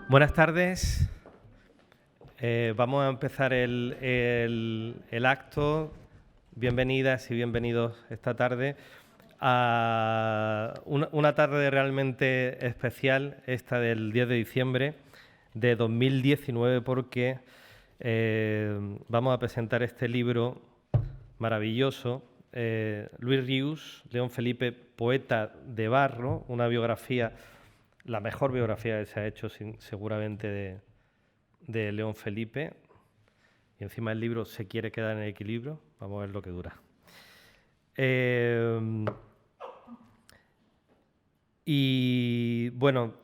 Buenas tardes. Vamos a empezar el acto. Bienvenidas y bienvenidos esta tarde a una tarde realmente especial, esta del 10 de diciembre de 2019, porque vamos a presentar este libro maravilloso, Luis Rius, León Felipe, poeta de barro, una biografía, la mejor biografía que se ha hecho seguramente de León Felipe, y encima el libro se quiere quedar en equilibrio. Vamos a ver lo que dura. Y bueno,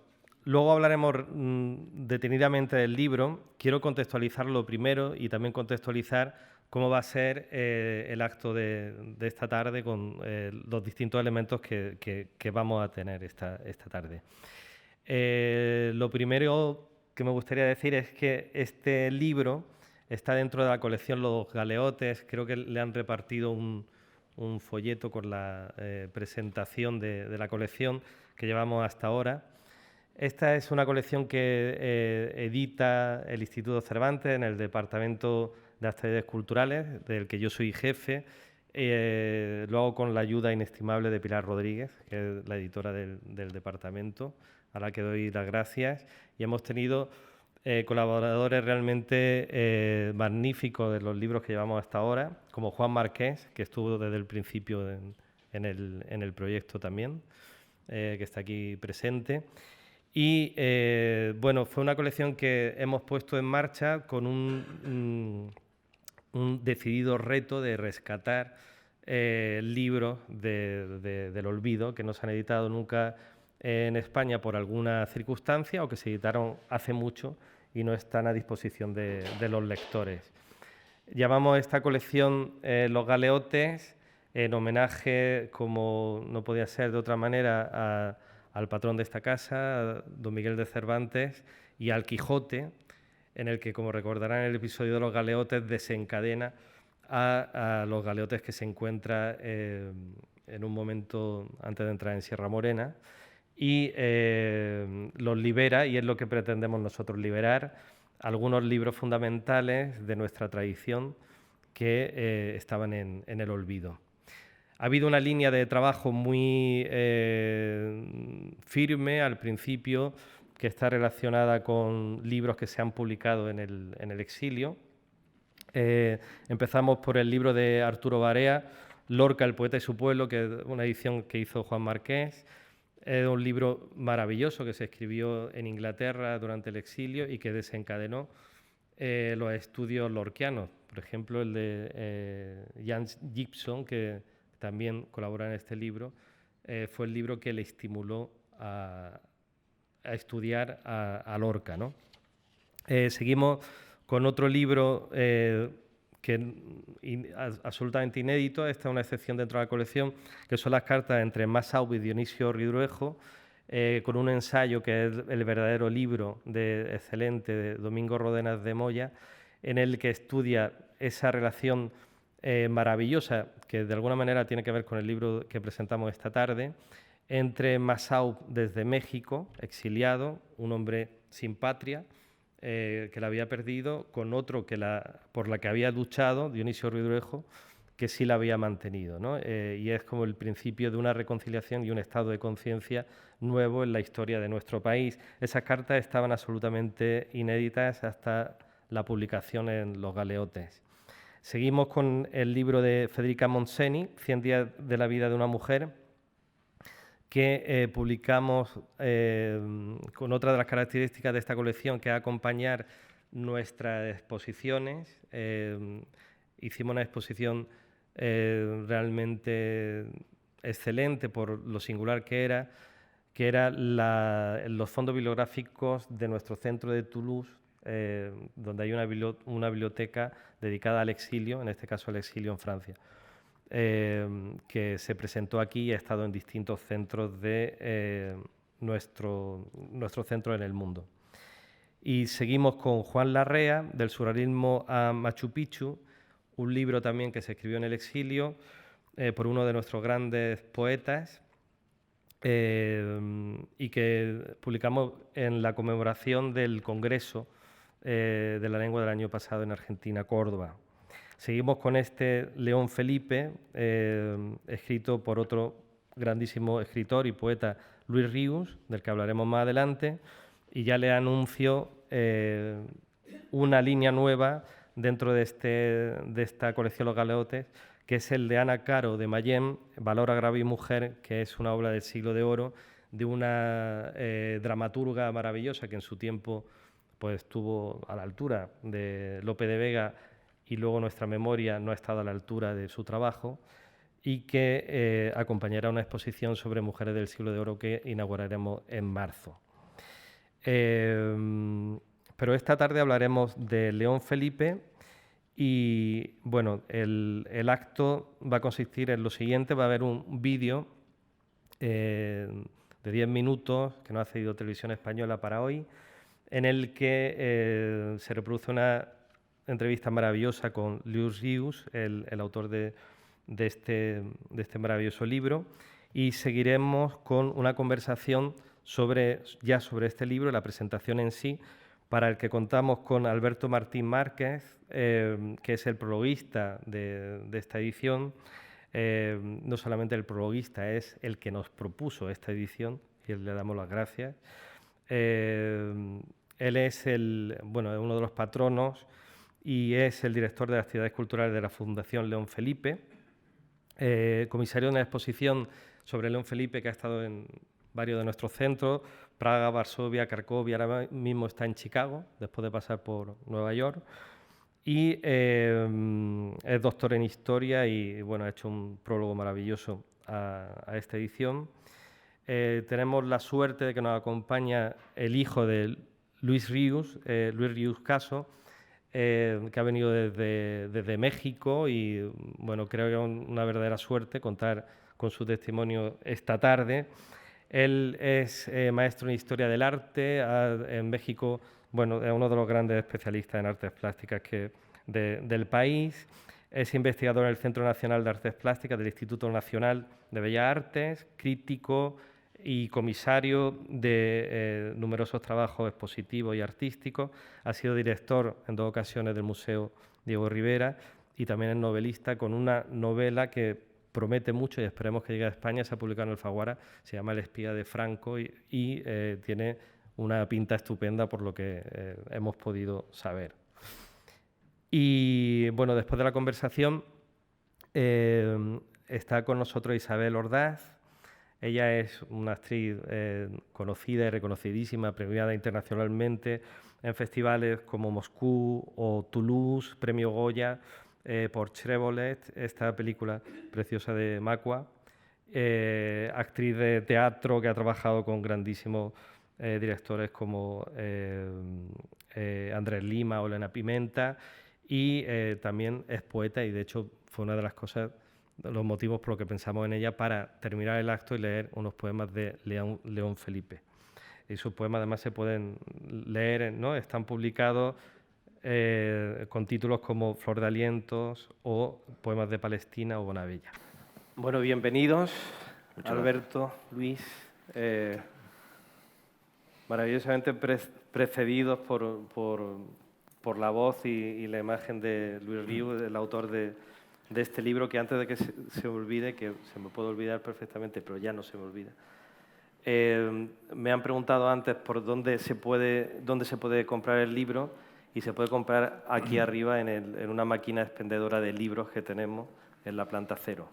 luego hablaremos detenidamente del libro. Quiero contextualizarlo primero y también contextualizar cómo va a ser el acto de esta tarde con los distintos elementos que vamos a tener esta tarde. Lo primero que me gustaría decir es que este libro está dentro de la colección Los Galeotes. Creo que le han repartido un folleto con la presentación de la colección que llevamos hasta ahora. Esta es una colección que edita el Instituto Cervantes en el Departamento de Actividades Culturales, del que yo soy jefe. Lo hago con la ayuda inestimable de Pilar Rodríguez, que es la editora del departamento, a la que doy las gracias. Y hemos tenido colaboradores realmente magníficos de los libros que llevamos hasta ahora, como Juan Marqués, que estuvo desde el principio en el proyecto también, que está aquí presente. Y bueno, fue una colección que hemos puesto en marcha con un decidido reto de rescatar libros del olvido que no se han editado nunca en España por alguna circunstancia o que se editaron hace mucho y no están a disposición de los lectores. Llamamos esta colección Los Galeotes en homenaje, como no podía ser de otra manera, al patrón de esta casa, don Miguel de Cervantes, y al Quijote, en el que, como recordarán en el episodio de los galeotes, desencadena a los galeotes que se encuentra en un momento antes de entrar en Sierra Morena y los libera, y es lo que pretendemos nosotros, liberar algunos libros fundamentales de nuestra tradición que estaban en el olvido. Ha habido una línea de trabajo muy firme al principio, que está relacionada con libros que se han publicado en el exilio. Empezamos por el libro de Arturo Barea, Lorca, el poeta y su pueblo, que es una edición que hizo Juan Marqués. Es un libro maravilloso que se escribió en Inglaterra durante el exilio y que desencadenó los estudios lorquianos. Por ejemplo, el de Jan Gibson, que también colabora en este libro, fue el libro que le estimuló a estudiar a Lorca, ¿no? Seguimos con otro libro absolutamente inédito. Esta es una excepción dentro de la colección, que son las cartas entre Massaub y Dionisio Ridruejo, con un ensayo que es el verdadero libro excelente de Domingo Rodenas de Moya, en el que estudia esa relación maravillosa, que de alguna manera tiene que ver con el libro que presentamos esta tarde, entre Massaub desde México, exiliado, un hombre sin patria, que la había perdido, con otro por la que había luchado, Dionisio Ridruejo, que sí la había mantenido, ¿no? Y es como el principio de una reconciliación y un estado de conciencia nuevo en la historia de nuestro país. Esas cartas estaban absolutamente inéditas hasta la publicación en Los Galeotes. Seguimos con el libro de Federica Montseny, 100 días de la vida de una mujer, que publicamos con otra de las características de esta colección, que es acompañar nuestras exposiciones. Hicimos una exposición realmente excelente por lo singular que era los fondos bibliográficos de nuestro centro de Toulouse, donde hay una biblioteca dedicada al exilio, en este caso al exilio en Francia. Que se presentó aquí y ha estado en distintos centros de nuestro centro en el mundo. Y seguimos con Juan Larrea, del surrealismo a Machu Picchu, un libro también que se escribió en el exilio por uno de nuestros grandes poetas, y que publicamos en la conmemoración del Congreso de la Lengua del año pasado en Argentina, Córdoba. Seguimos con este León Felipe, escrito por otro grandísimo escritor y poeta, Luis Ríos, del que hablaremos más adelante, y ya le anuncio una línea nueva dentro de esta colección Los Galeotes, que es el de Ana Caro de Mayén, Valor, Agravio y Mujer, que es una obra del siglo de oro de una dramaturga maravillosa que en su tiempo pues, estuvo a la altura de Lope de Vega, y luego nuestra memoria no ha estado a la altura de su trabajo, y que acompañará una exposición sobre mujeres del siglo de oro que inauguraremos en marzo. Pero esta tarde hablaremos de León Felipe y, bueno, el acto va a consistir en lo siguiente. Va a haber un vídeo de 10 minutos que nos ha cedido Televisión Española para hoy, en el que se reproduce una entrevista maravillosa con Luis Ríos, el autor de este maravilloso libro, y seguiremos con una conversación sobre este libro, la presentación en sí, para el que contamos con Alberto Martín Márquez, que es el prologuista de esta edición. No solamente el prologuista, es el que nos propuso esta edición y le damos las gracias. Él es uno de los patronos y es el director de las actividades culturales de la Fundación León Felipe, comisario de una exposición sobre León Felipe que ha estado en varios de nuestros centros, Praga, Varsovia, Cracovia, ahora mismo está en Chicago, después de pasar por Nueva York, y es doctor en Historia y ha hecho un prólogo maravilloso a esta edición. Tenemos la suerte de que nos acompaña el hijo de Luis Ríos Caso, que ha venido desde México y creo que es una verdadera suerte contar con su testimonio esta tarde. Él es maestro en Historia del Arte, en México, es uno de los grandes especialistas en artes plásticas del país. Es investigador en el Centro Nacional de Artes Plásticas del Instituto Nacional de Bellas Artes, crítico y comisario de numerosos trabajos expositivos y artísticos. Ha sido director en 2 ocasiones del Museo Diego Rivera y también es novelista con una novela que promete mucho y esperemos que llegue a España. Se ha publicado en Alfaguara, se llama El espía de Franco y tiene una pinta estupenda por lo que hemos podido saber. Y después de la conversación está con nosotros Isabel Ordaz. Ella es una actriz conocida y reconocidísima, premiada internacionalmente en festivales como Moscú o Toulouse, Premio Goya por Chevrolet, esta película preciosa de Macua. Actriz de teatro que ha trabajado con grandísimos directores como Andrés Lima o Elena Pimenta, y también es poeta y de hecho fue una de las cosas, los motivos por los que pensamos en ella para terminar el acto y leer unos poemas de León Felipe. Y sus poemas además se pueden leer, ¿no? Están publicados con títulos como Flor de Alientos o Poemas de Palestina o Bonavilla. Bueno, bienvenidos, Alberto, Luis, maravillosamente precedidos por la voz y la imagen de Luis Ríos, el autor de este libro, que antes de que se me olvide, que se me puede olvidar perfectamente, pero ya no se me olvida. Me han preguntado antes por dónde se puede comprar el libro, y se puede comprar aquí arriba en una máquina expendedora de libros que tenemos en la planta 0.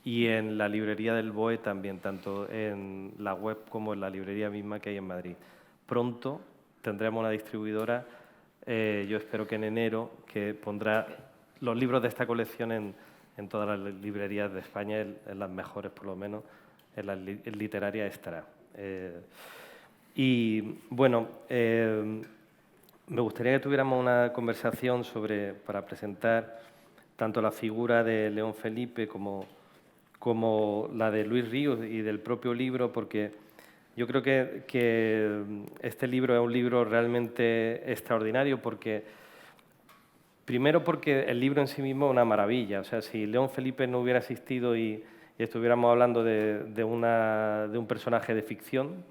Y en la librería del BOE también, tanto en la web como en la librería misma que hay en Madrid. Pronto tendremos una distribuidora, yo espero que en enero, que pondrá los libros de esta colección en todas las librerías de España, en las mejores por lo menos, en las literarias estará. Me gustaría que tuviéramos una conversación para presentar tanto la figura de León Felipe como la de Luis Ríos y del propio libro, porque yo creo que este libro es un libro realmente extraordinario, primero porque el libro en sí mismo es una maravilla. O sea, si León Felipe no hubiera existido y y estuviéramos hablando de un personaje de ficción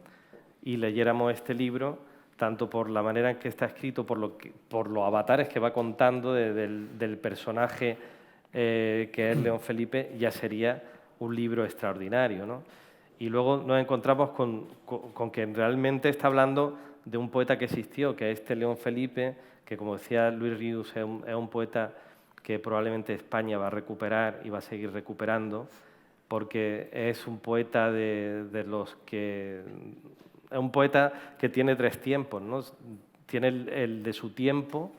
y leyéramos este libro, tanto por la manera en que está escrito, por los avatares que va contando del personaje que es León Felipe, ya sería un libro extraordinario, ¿no? Y luego nos encontramos con que realmente está hablando de un poeta que existió, que es este León Felipe, que, como decía Luis Rius, es un poeta que probablemente España va a recuperar y va a seguir recuperando, porque es un poeta de los que... Es un poeta que tiene tres tiempos, ¿no? Tiene el de su tiempo,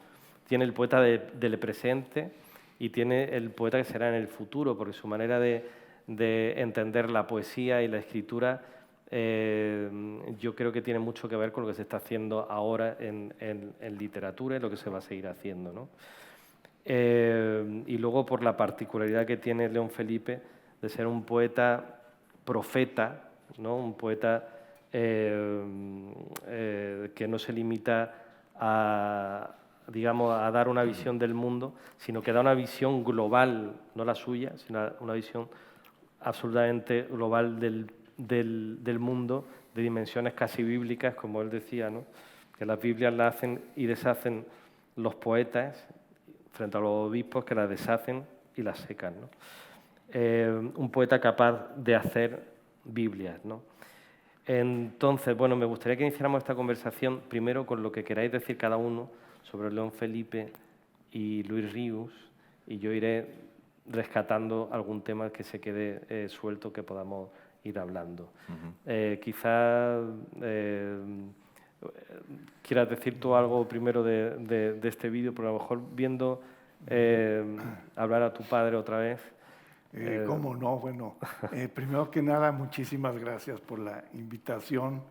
tiene el poeta del presente y tiene el poeta que será en el futuro, porque su manera de entender la poesía y la escritura yo creo que tiene mucho que ver con lo que se está haciendo ahora en literatura y lo que se va a seguir haciendo, ¿no? Y luego por la particularidad que tiene León Felipe de ser un poeta profeta, ¿no? Un poeta que no se limita a, digamos, a dar una visión del mundo, sino que da una visión global, no la suya, sino una visión absolutamente global del mundo, de dimensiones casi bíblicas, como él decía, ¿no? Que las Biblias las hacen y deshacen los poetas, frente a los obispos que las deshacen y las secan, ¿no? Un poeta capaz de hacer Biblias, ¿no? Entonces, bueno, me gustaría que iniciáramos esta conversación primero con lo que queráis decir cada uno sobre León Felipe y Luis Rius, y yo iré rescatando algún tema que se quede suelto que podamos ir hablando. Quizás quieras decir tú algo primero de este vídeo, pero a lo mejor viendo hablar a tu padre otra vez. ¿Cómo no? Bueno, primero que nada, muchísimas gracias por la invitación.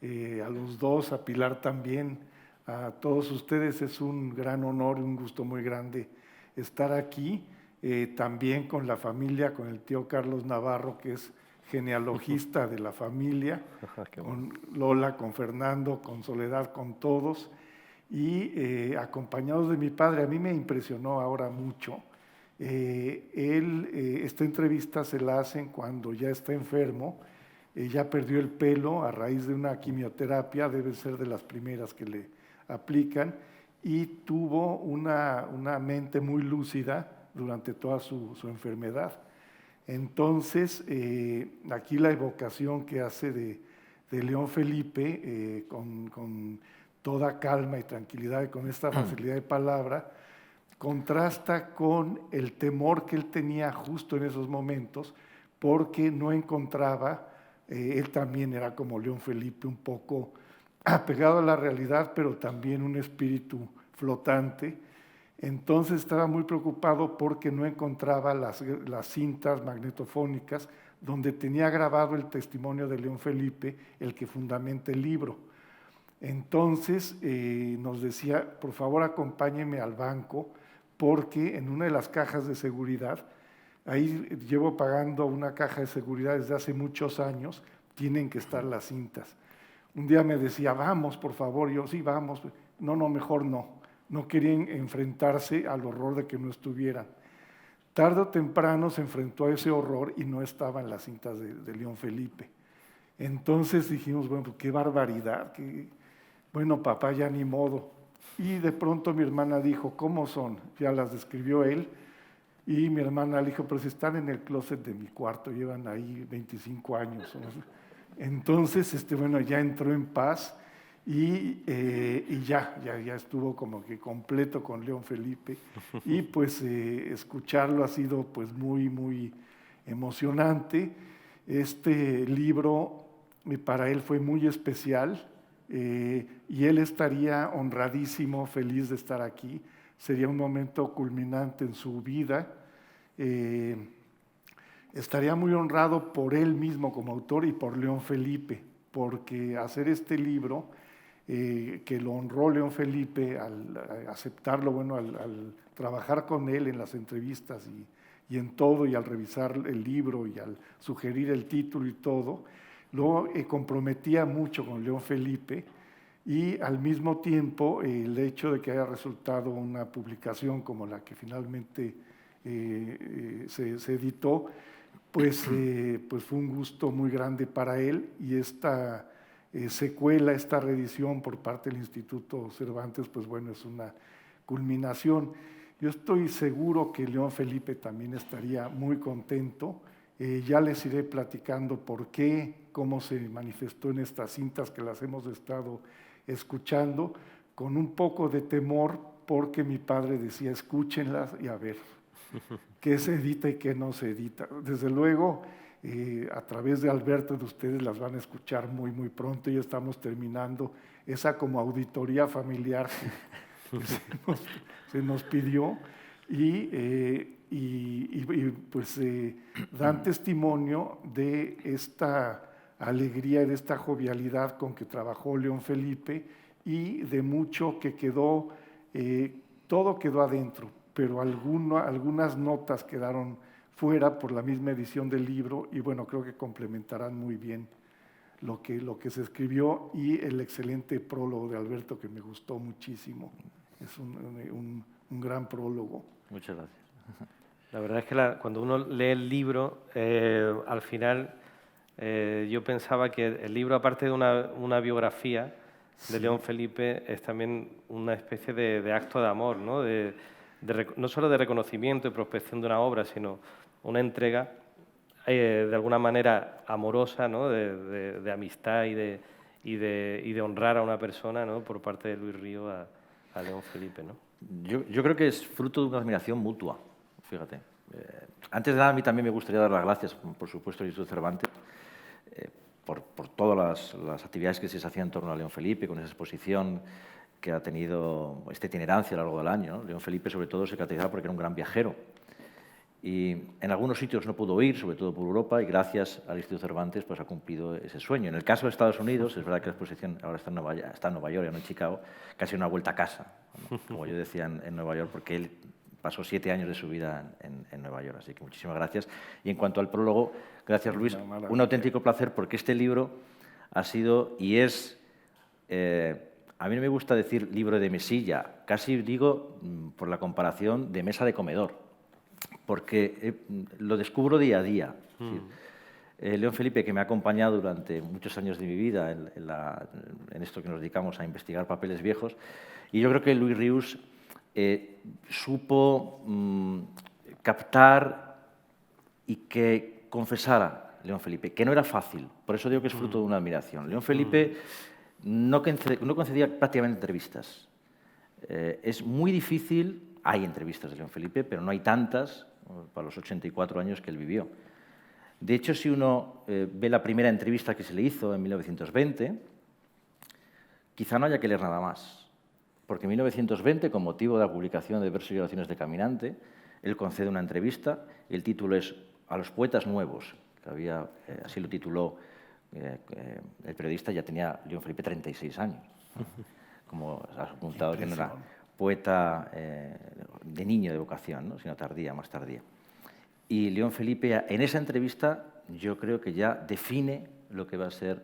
A los dos, a Pilar también, a todos ustedes es un gran honor y un gusto muy grande estar aquí. También con la familia, con el tío Carlos Navarro, que es genealogista de la familia, con Lola, con Fernando, con Soledad, con todos, y acompañados de mi padre. A mí me impresionó ahora mucho. Esta entrevista se la hacen cuando ya está enfermo, ya perdió el pelo a raíz de una quimioterapia, debe ser de las primeras que le aplican, y tuvo una mente muy lúcida durante toda su enfermedad. Entonces, aquí la evocación que hace de León Felipe, con toda calma y tranquilidad y con esta facilidad de palabra, contrasta con el temor que él tenía justo en esos momentos, porque no encontraba, él también era como León Felipe, un poco apegado a la realidad, pero también un espíritu flotante. Entonces estaba muy preocupado porque no encontraba las cintas magnetofónicas donde tenía grabado el testimonio de León Felipe, el que fundamenta el libro. Entonces nos decía, por favor acompáñenme al banco, porque en una de las cajas de seguridad, ahí llevo pagando una caja de seguridad desde hace muchos años, tienen que estar las cintas. Un día me decía, vamos, por favor. Yo, sí, vamos. No, mejor no. No querían enfrentarse al horror de que no estuvieran. Tarde o temprano se enfrentó a ese horror y no estaban las cintas de León Felipe. Entonces dijimos, bueno, pues qué barbaridad, bueno, papá, ya ni modo. Y de pronto mi hermana dijo, ¿cómo son? Ya las describió él. Y mi hermana le dijo, pero si están en el closet de mi cuarto, llevan ahí 25 años. Entonces, bueno, ya entró en paz y ya estuvo como que completo con León Felipe. Y pues escucharlo ha sido pues muy, muy emocionante. Este libro para él fue muy especial. Y él estaría honradísimo, feliz de estar aquí. Sería un momento culminante en su vida. Estaría muy honrado por él mismo como autor y por León Felipe, porque hacer este libro, que lo honró León Felipe al aceptarlo, bueno, al trabajar con él en las entrevistas y en todo, y al revisar el libro y al sugerir el título y todo, lo comprometía mucho con León Felipe, y al mismo tiempo el hecho de que haya resultado una publicación como la que finalmente se editó, pues fue un gusto muy grande para él, y esta secuela, esta reedición por parte del Instituto Cervantes, pues bueno, es una culminación. Yo estoy seguro que León Felipe también estaría muy contento. Ya les iré platicando por qué, cómo se manifestó en estas cintas que las hemos estado escuchando, con un poco de temor, porque mi padre decía, escúchenlas y a ver qué se edita y qué no se edita. Desde luego, a través de Alberto, de ustedes las van a escuchar muy, muy pronto. Ya estamos terminando esa como auditoría familiar que se nos pidió, y pues dan testimonio de esta alegría y de esta jovialidad con que trabajó León Felipe, y de mucho que quedó, todo quedó adentro, pero algunas notas quedaron fuera por la misma edición del libro, y bueno, creo que complementarán muy bien lo que se escribió, y el excelente prólogo de Alberto, que me gustó muchísimo. Es un gran prólogo. Muchas gracias. La verdad es que cuando uno lee el libro, al final yo pensaba que el libro, aparte de una biografía de León Felipe, es también una especie de acto de amor, ¿no? No solo de reconocimiento y prospección de una obra, sino una entrega de alguna manera amorosa, ¿no? de amistad y de honrar a una persona, ¿no? por parte de Luis Río a León Felipe, ¿no? Yo creo que es fruto de una admiración mutua, fíjate. Antes de nada, a mí también me gustaría dar las gracias, por supuesto, al Instituto Cervantes, por todas las actividades que se hacían en torno a León Felipe, con esa exposición que ha tenido esta itinerancia a lo largo del año, ¿no? León Felipe, sobre todo, se caracterizaba porque era un gran viajero. Y en algunos sitios no pudo ir, sobre todo por Europa, y gracias al Instituto Cervantes pues, ha cumplido ese sueño. En el caso de Estados Unidos, es verdad que la exposición ahora está en Nueva York, ya no en Chicago, casi una vuelta a casa, ¿no? Como yo decía, en Nueva York, porque él pasó 7 años de su vida en Nueva York. Así que muchísimas gracias. Y en cuanto al prólogo, gracias Luis, un auténtico placer, porque este libro ha sido y es, a mí no me gusta decir libro de mesilla, casi digo, por la comparación, de mesa de comedor, porque lo descubro día a día. León Felipe, que me ha acompañado durante muchos años de mi vida en esto que nos dedicamos a investigar papeles viejos, y yo creo que Luis Rius supo captar y que confesara León Felipe, que no era fácil, por eso digo que es fruto de una admiración. León Felipe no concedía prácticamente entrevistas. Es muy difícil, hay entrevistas de León Felipe, pero no hay tantas para los 84 años que él vivió. De hecho, si uno ve la primera entrevista que se le hizo en 1920, quizá no haya que leer nada más, porque en 1920, con motivo de la publicación de Versos y oraciones de Caminante, él concede una entrevista y el título es A los poetas nuevos, que había, así lo tituló el periodista, ya tenía León Felipe 36 años, como has apuntado, que no era poeta de niño de vocación, ¿no? sino tardía, más tardía. Y León Felipe, en esa entrevista, yo creo que ya define lo que va a ser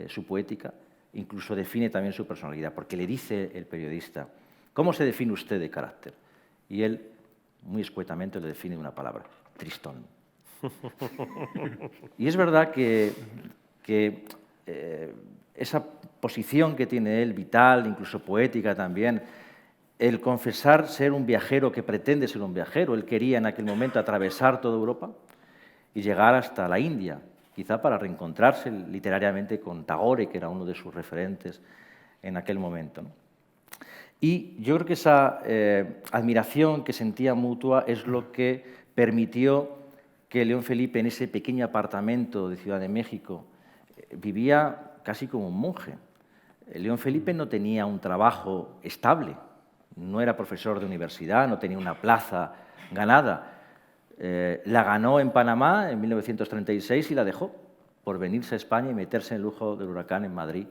su poética, incluso define también su personalidad, porque le dice el periodista, ¿cómo se define usted de carácter? Y él, muy escuetamente, le define una palabra, tristón. Y es verdad que esa posición que tiene él, vital, incluso poética también, el confesar ser un viajero que pretende ser un viajero. Él quería en aquel momento atravesar toda Europa y llegar hasta la India, quizá para reencontrarse literariamente con Tagore, que era uno de sus referentes en aquel momento, ¿no? Y yo creo que esa admiración que sentía mutua es lo que permitió que León Felipe, en ese pequeño apartamento de Ciudad de México, vivía casi como un monje. León Felipe no tenía un trabajo estable, no era profesor de universidad, no tenía una plaza ganada. La ganó en Panamá en 1936 y la dejó por venirse a España y meterse en el ojo del huracán en Madrid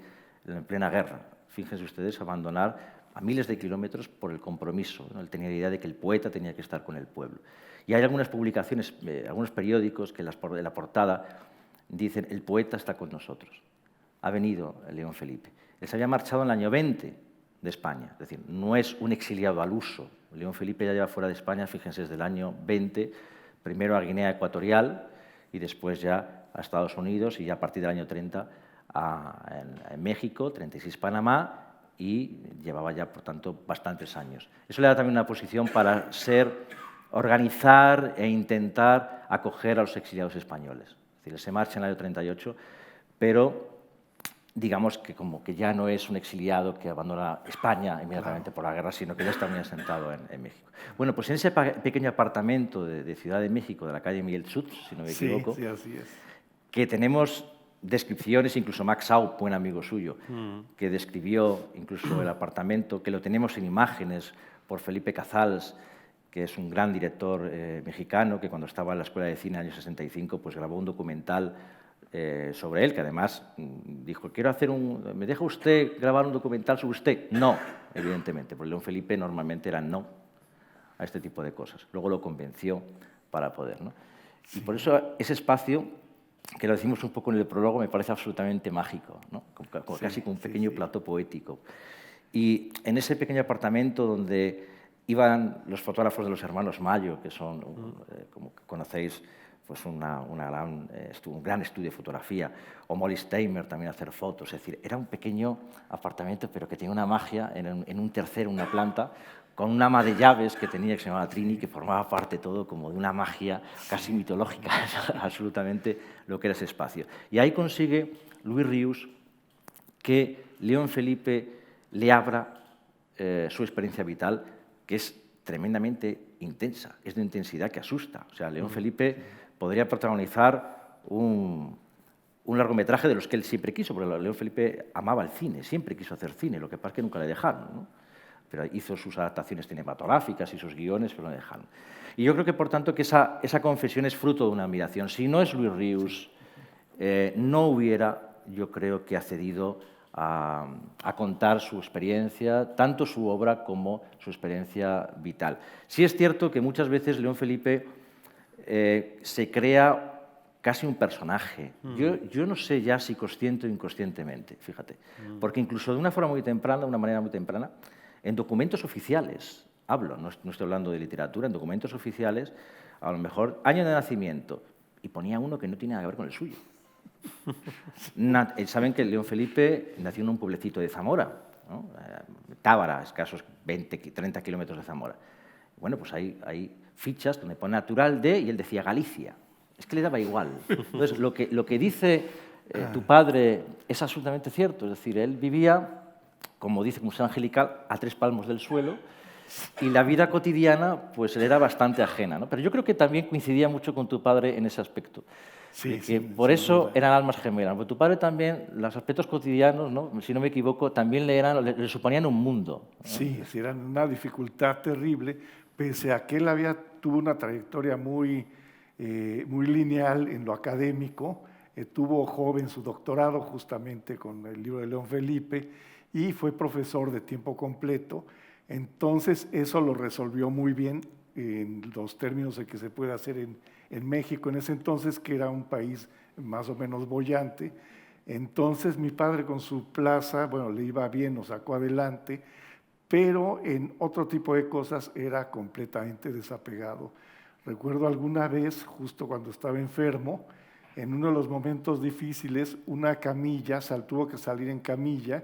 en plena guerra. Fíjense ustedes, abandonar a miles de kilómetros por el compromiso, ¿no? Él tenía la idea de que el poeta tenía que estar con el pueblo. Y hay algunas publicaciones, algunos periódicos que en la portada dicen el poeta está con nosotros. Ha venido León Felipe. Él se había marchado en el año 20 de España, es decir, no es un exiliado al uso. León Felipe ya lleva fuera de España, fíjense, desde el año 20, primero a Guinea Ecuatorial y después ya a Estados Unidos y ya a partir del año 30 en México, 36 Panamá, y llevaba ya, por tanto, bastantes años. Eso le da también una posición para organizar e intentar acoger a los exiliados españoles. Es decir, se marcha en el año 38, pero digamos que como que ya no es un exiliado que abandona España inmediatamente por la guerra, sino que ya está muy asentado en México. Bueno, pues en ese pequeño apartamento de Ciudad de México, de la calle Miguel Schutz, si no me equivoco, sí, así es. Que tenemos descripciones, incluso Max Sau, buen amigo suyo, que describió incluso el apartamento, que lo tenemos en imágenes por Felipe Cazals, que es un gran director mexicano, que cuando estaba en la Escuela de Cine en el año 65, pues grabó un documental sobre él, que además dijo, ¿me deja usted grabar un documental sobre usted? No, evidentemente, porque León Felipe normalmente era no a este tipo de cosas. Luego lo convenció para poder, ¿no? Sí. Y por eso ese espacio, que lo decimos un poco en el prólogo, me parece absolutamente mágico, ¿no? Casi como un pequeño plato poético. Y en ese pequeño apartamento donde iban los fotógrafos de los hermanos Mayo, que son, como conocéis, pues un gran estudio de fotografía, o Molly Steimer también a hacer fotos. Es decir, era un pequeño apartamento, pero que tenía una magia en un tercero, una planta, con un ama de llaves que tenía, que se llamaba Trini, que formaba parte todo como de una magia casi mitológica, absolutamente lo que era ese espacio. Y ahí consigue Luis Rius que León Felipe le abra su experiencia vital, que es tremendamente intensa, es de intensidad que asusta. O sea, León Felipe podría protagonizar un largometraje de los que él siempre quiso, porque León Felipe amaba el cine, siempre quiso hacer cine, lo que pasa es que nunca le dejaron, ¿no? Pero hizo sus adaptaciones cinematográficas y sus guiones, pero no le dejaron. Y yo creo que, por tanto, que esa confesión es fruto de una admiración. Si no es Luis Rius, no hubiera, yo creo, que accedido a contar su experiencia, tanto su obra como su experiencia vital. Sí es cierto que muchas veces León Felipe se crea casi un personaje. Yo no sé ya si consciente o inconscientemente, fíjate, porque incluso de una forma muy temprana, de una manera muy temprana, en documentos oficiales, no estoy hablando de literatura, en documentos oficiales, a lo mejor año de nacimiento, y ponía uno que no tiene nada que ver con el suyo. Saben que León Felipe nació en un pueblecito de Zamora, ¿no? Tábara, escasos 20, 30 kilómetros de Zamora. Bueno, pues hay fichas donde pone natural de, y él decía Galicia. Es que le daba igual. Entonces, lo que dice tu padre es absolutamente cierto. Es decir, él vivía, como dice Museo Angelical, a 3 palmos del suelo, y la vida cotidiana pues le era bastante ajena, ¿no? Pero yo creo que también coincidía mucho con tu padre en ese aspecto. Sí, por eso eran almas gemelas. Porque tu padre también, los aspectos cotidianos, ¿no? Si no me equivoco, también le suponían un mundo, ¿no? Sí, eran una dificultad terrible, pese a que él tuvo una trayectoria muy lineal en lo académico. Tuvo joven su doctorado justamente con el libro de León Felipe y fue profesor de tiempo completo. Entonces, eso lo resolvió muy bien en los términos de que se puede hacer en México en ese entonces, que era un país más o menos boyante. Entonces, mi padre con su plaza, bueno, le iba bien, nos sacó adelante, pero en otro tipo de cosas era completamente desapegado. Recuerdo alguna vez, justo cuando estaba enfermo, en uno de los momentos difíciles, una camilla, tuvo que salir en camilla,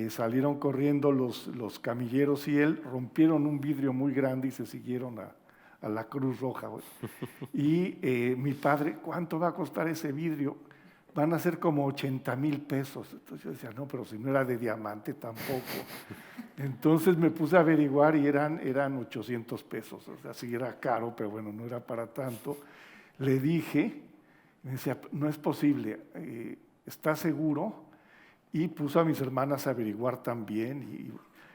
salieron corriendo los camilleros y él, rompieron un vidrio muy grande y se siguieron a la Cruz Roja. Y mi padre, ¿cuánto va a costar ese vidrio? Van a ser como 80,000 pesos. Entonces yo decía, no, pero si no era de diamante tampoco. Entonces me puse a averiguar y eran 800 pesos. O sea, sí era caro, pero bueno, no era para tanto. Le dije, me decía, no es posible, ¿estás seguro? Y puso a mis hermanas a averiguar también.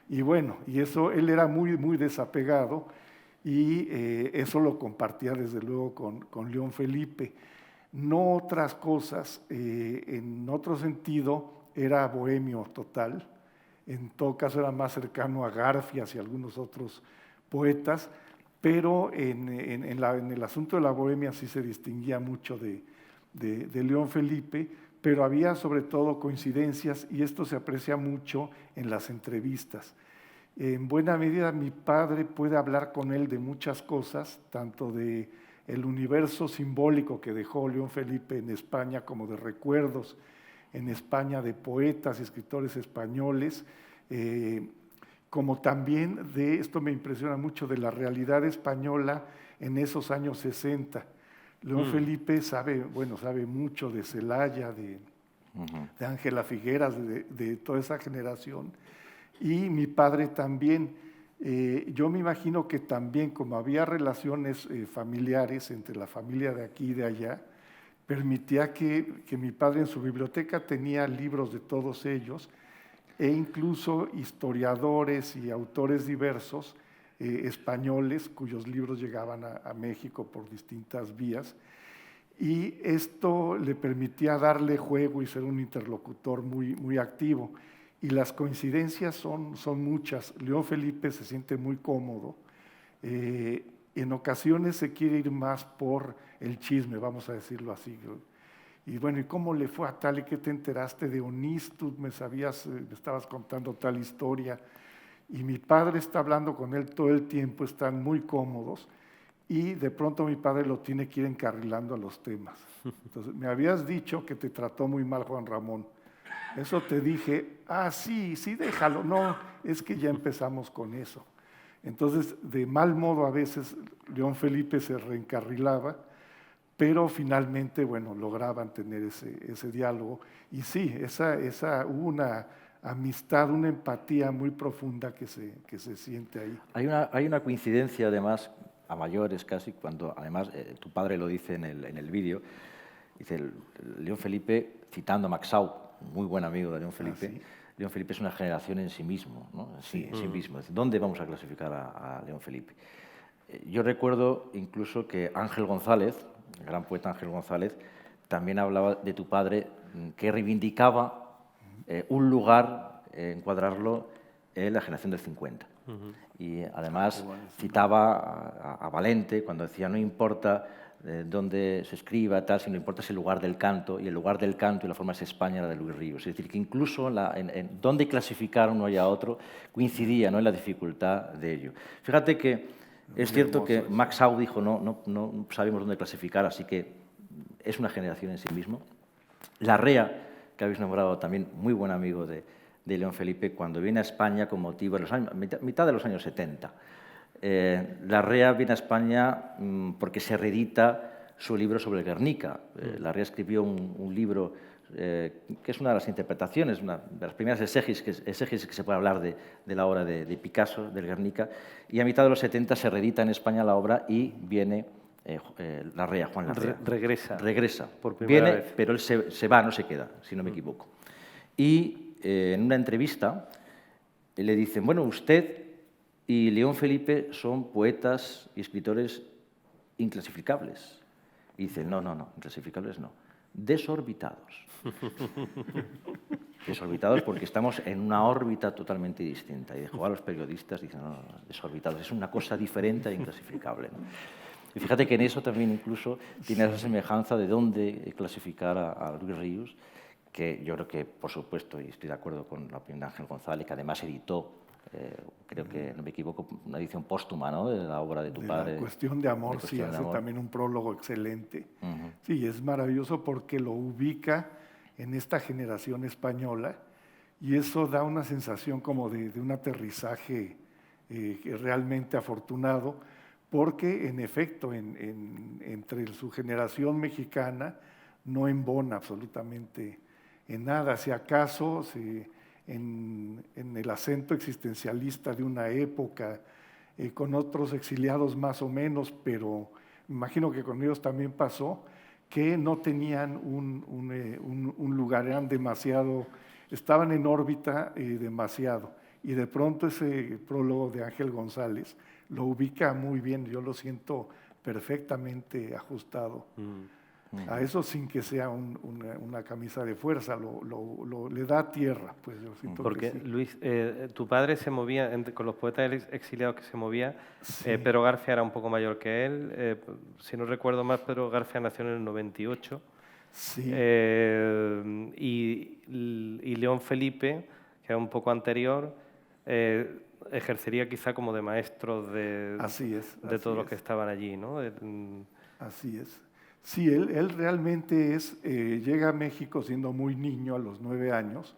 Y bueno, y eso, él era muy, muy desapegado y eso lo compartía desde luego con León Felipe. No otras cosas, en otro sentido era bohemio total, en todo caso era más cercano a Garfias y algunos otros poetas, pero en el asunto de la bohemia sí se distinguía mucho de León Felipe, pero había sobre todo coincidencias y esto se aprecia mucho en las entrevistas. En buena medida mi padre puede hablar con él de muchas cosas, tanto de el universo simbólico que dejó León Felipe en España, como de recuerdos en España de poetas y escritores españoles, como también esto me impresiona mucho, de la realidad española en esos años 60. León Felipe sabe mucho de Celaya, de Ángela Figueras, de toda esa generación, y mi padre también. Yo me imagino que también, como había relaciones familiares entre la familia de aquí y de allá, permitía que mi padre en su biblioteca tenía libros de todos ellos, e incluso historiadores y autores diversos españoles cuyos libros llegaban a México por distintas vías, y esto le permitía darle juego y ser un interlocutor muy activo. Y las coincidencias son muchas. León Felipe se siente muy cómodo. En ocasiones se quiere ir más por el chisme, vamos a decirlo así. Y bueno, ¿y cómo le fue a tal? ¿Y qué te enteraste de Onís? Tú me estabas contando tal historia. Y mi padre está hablando con él todo el tiempo, están muy cómodos. Y de pronto mi padre lo tiene que ir encarrilando a los temas. Entonces, me habías dicho que te trató muy mal Juan Ramón. Eso te dije, sí, déjalo. No, es que ya empezamos con eso. Entonces, de mal modo a veces León Felipe se reencarrilaba, pero finalmente, bueno, lograban tener ese diálogo. Y sí, hubo una amistad, una empatía muy profunda que se siente ahí. Hay una coincidencia, además, a mayores casi, cuando además tu padre lo dice en el vídeo, dice, León Felipe, citando a Maxau, muy buen amigo de León Felipe, ¿sí? León Felipe es una generación en sí mismo, ¿no? En sí mismo. ¿Dónde vamos a clasificar a León Felipe? Yo recuerdo incluso que Ángel González, el gran poeta Ángel González, también hablaba de tu padre, que reivindicaba un lugar, encuadrarlo en la generación del 50. Y además citaba a Valente cuando decía, no importa dónde se escriba, tal, sino importa es el lugar del canto, y el lugar del canto y la forma es España, la de Luis Ríos. Es decir, que incluso en dónde clasificar uno y a otro coincidía, ¿no?, en la dificultad de ello. Fíjate que es cierto que Maxau dijo, no sabemos dónde clasificar, así que es una generación en sí mismo. Larrea, que habéis nombrado también, muy buen amigo de León Felipe, cuando viene a España con motivo de mitad de los años 70. Larrea viene a España porque se reedita su libro sobre el Guernica. Larrea escribió un libro que es una de las interpretaciones, una de las primeras exégesis que se puede hablar de la obra de Picasso, del Guernica, y a mitad de los 70 se reedita en España la obra y viene Larrea, Juan Larrea. Regresa. Por primera vez. Pero él se va, no se queda, si no me equivoco. Y en una entrevista le dicen, bueno, usted y León Felipe son poetas y escritores inclasificables. Y dice, no, inclasificables no, desorbitados. Desorbitados porque estamos en una órbita totalmente distinta. Y dejó a los periodistas, dicen, no, desorbitados, es una cosa diferente e inclasificable, ¿no? Y fíjate que en eso también incluso tiene esa semejanza de dónde clasificar a Luis Ríos, que yo creo que, por supuesto, y estoy de acuerdo con la opinión de Ángel González, que además editó, creo que, no me equivoco, una edición póstuma, ¿no?, de la obra de tu padre. La Cuestión de Amor, sí, hace también un prólogo excelente. Sí, es maravilloso porque lo ubica en esta generación española y eso da una sensación como de un aterrizaje realmente afortunado, porque en efecto entre su generación mexicana no embona absolutamente en nada, si acaso en el acento existencialista de una época, con otros exiliados más o menos, pero me imagino que con ellos también pasó, que no tenían un lugar, estaban en órbita demasiado. Y de pronto ese prólogo de Ángel González lo ubica muy bien, yo lo siento perfectamente ajustado a eso, sin que sea una camisa de fuerza, le da tierra, pues yo siento. Porque que sí. Luis, tu padre se movía, con los poetas exiliados que se movía, Sí. Pedro García era un poco mayor que él, si no recuerdo mal, Pedro García nació en el 98, Sí. Y León Felipe, que era un poco anterior, ejercería quizá como de maestro Así es. de todos los que estaban allí, ¿no? Así es. Sí, él realmente llega a México siendo muy niño, a los 9 años,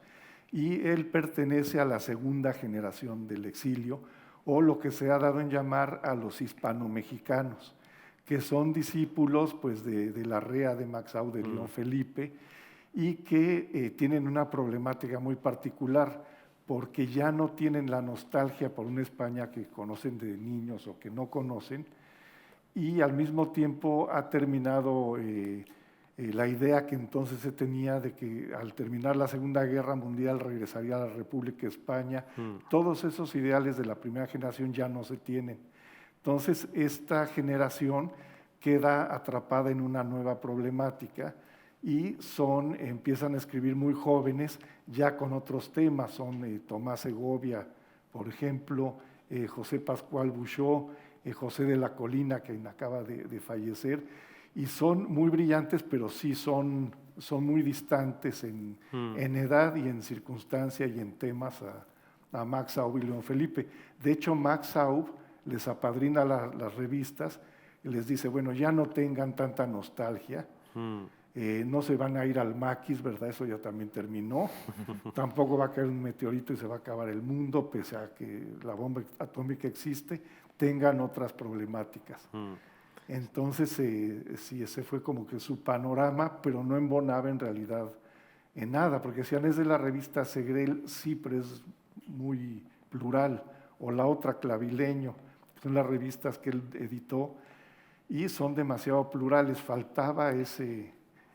y él pertenece a la segunda generación del exilio, o lo que se ha dado en llamar a los hispano-mexicanos, que son discípulos pues, de la rea de Maxau, de León Felipe, y que tienen una problemática muy particular, porque ya no tienen la nostalgia por una España que conocen de niños o que no conocen, y al mismo tiempo ha terminado la idea que entonces se tenía de que al terminar la Segunda Guerra Mundial regresaría a la República de España. Todos esos ideales de la primera generación ya no se tienen. Entonces, esta generación queda atrapada en una nueva problemática y empiezan a escribir muy jóvenes ya con otros temas. Son Tomás Segovia, por ejemplo, José Pascual Buxó, José de la Colina, quien acaba de fallecer, y son muy brillantes, pero sí son muy distantes en edad y en circunstancia y en temas a Max Aub y León Felipe. De hecho, Max Aub les apadrina las revistas y les dice, bueno, ya no tengan tanta nostalgia, no se van a ir al maquis, ¿verdad? Eso ya también terminó. Tampoco va a caer un meteorito y se va a acabar el mundo, pese a que la bomba atómica existe, tengan otras problemáticas. Entonces, sí, ese fue como que su panorama, pero no embonaba en realidad en nada, porque decían, es de la revista Segrel, sí, pero es muy plural, o la otra, Clavileño, son las revistas que él editó, y son demasiado plurales, faltaba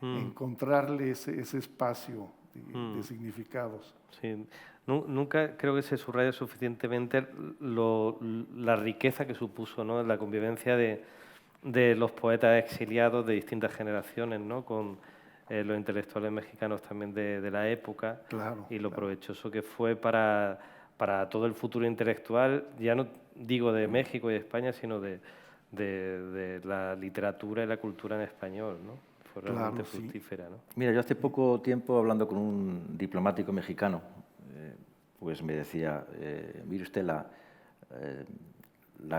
encontrarle ese espacio de significados. Sí. Nunca creo que se subraye suficientemente la riqueza que supuso, ¿no?, la convivencia de los poetas exiliados de distintas generaciones, ¿no?, con los intelectuales mexicanos también de la época, claro, y lo provechoso que fue para todo el futuro intelectual, ya no digo de México y de España, sino de la literatura y la cultura en español, ¿no? Fue realmente fructífera, ¿no? Mira, yo hace poco tiempo, hablando con un diplomático mexicano, pues me decía, mire usted, la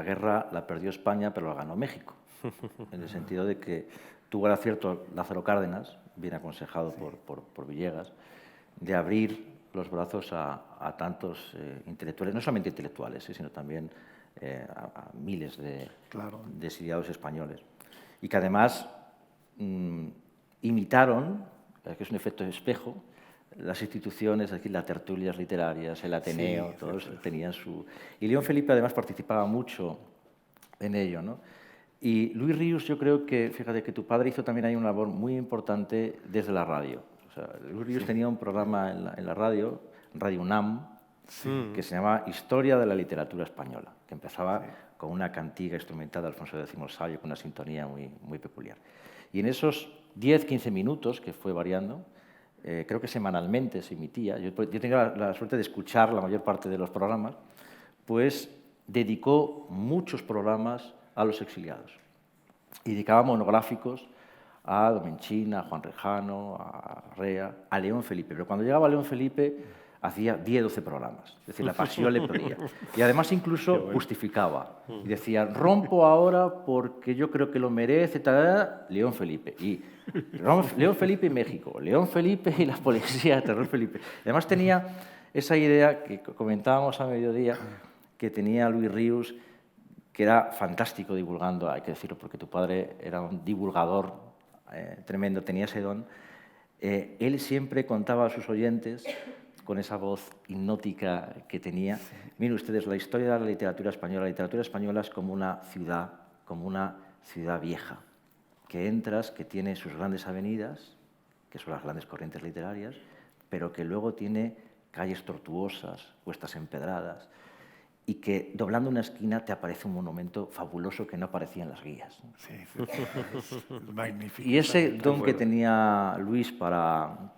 guerra la perdió España, pero la ganó México, en el sentido de que tuvo el acierto Lázaro Cárdenas, bien aconsejado por Villegas, de abrir los brazos a tantos intelectuales, no solamente intelectuales, sino también a miles de exiliados españoles, y que además imitaron, que es un efecto de espejo, las instituciones, aquí las tertulias literarias, el Ateneo, todos tenían su... Y León Felipe además participaba mucho en ello, ¿no? Y Luis Ríos, yo creo que, fíjate que tu padre hizo también ahí una labor muy importante desde la radio. O sea, Luis Ríos tenía un programa en la radio, Radio UNAM, que se llamaba Historia de la Literatura Española, que empezaba con una cantiga instrumental de Alfonso X el Sabio, con una sintonía muy peculiar. Y en esos 10-15 minutos, que fue variando, creo que semanalmente se emitía, yo tenía la suerte de escuchar la mayor parte de los programas, pues dedicó muchos programas a los exiliados. Y dedicaba monográficos a Domenchina, a Juan Rejano, a Rea, a León Felipe. Pero cuando llegaba León Felipe, hacía 10-12 programas. Es decir, la pasión le podía. Y además incluso justificaba. Y decía, rompo ahora porque yo creo que lo merece, León Felipe. Y León Felipe y México, León Felipe y la policía, Terror Felipe. Además tenía esa idea que comentábamos a mediodía, que tenía Luis Ríos, que era fantástico divulgando, hay que decirlo, porque tu padre era un divulgador tremendo, tenía ese don. Él siempre contaba a sus oyentes, con esa voz hipnótica que tenía, miren ustedes, la historia de la literatura española es como una ciudad vieja, que entras, que tiene sus grandes avenidas, que son las grandes corrientes literarias, pero que luego tiene calles tortuosas, cuestas empedradas, y que doblando una esquina te aparece un monumento fabuloso que no aparecía en las guías. Sí, es magnífico. Y ese don que tenía Luis para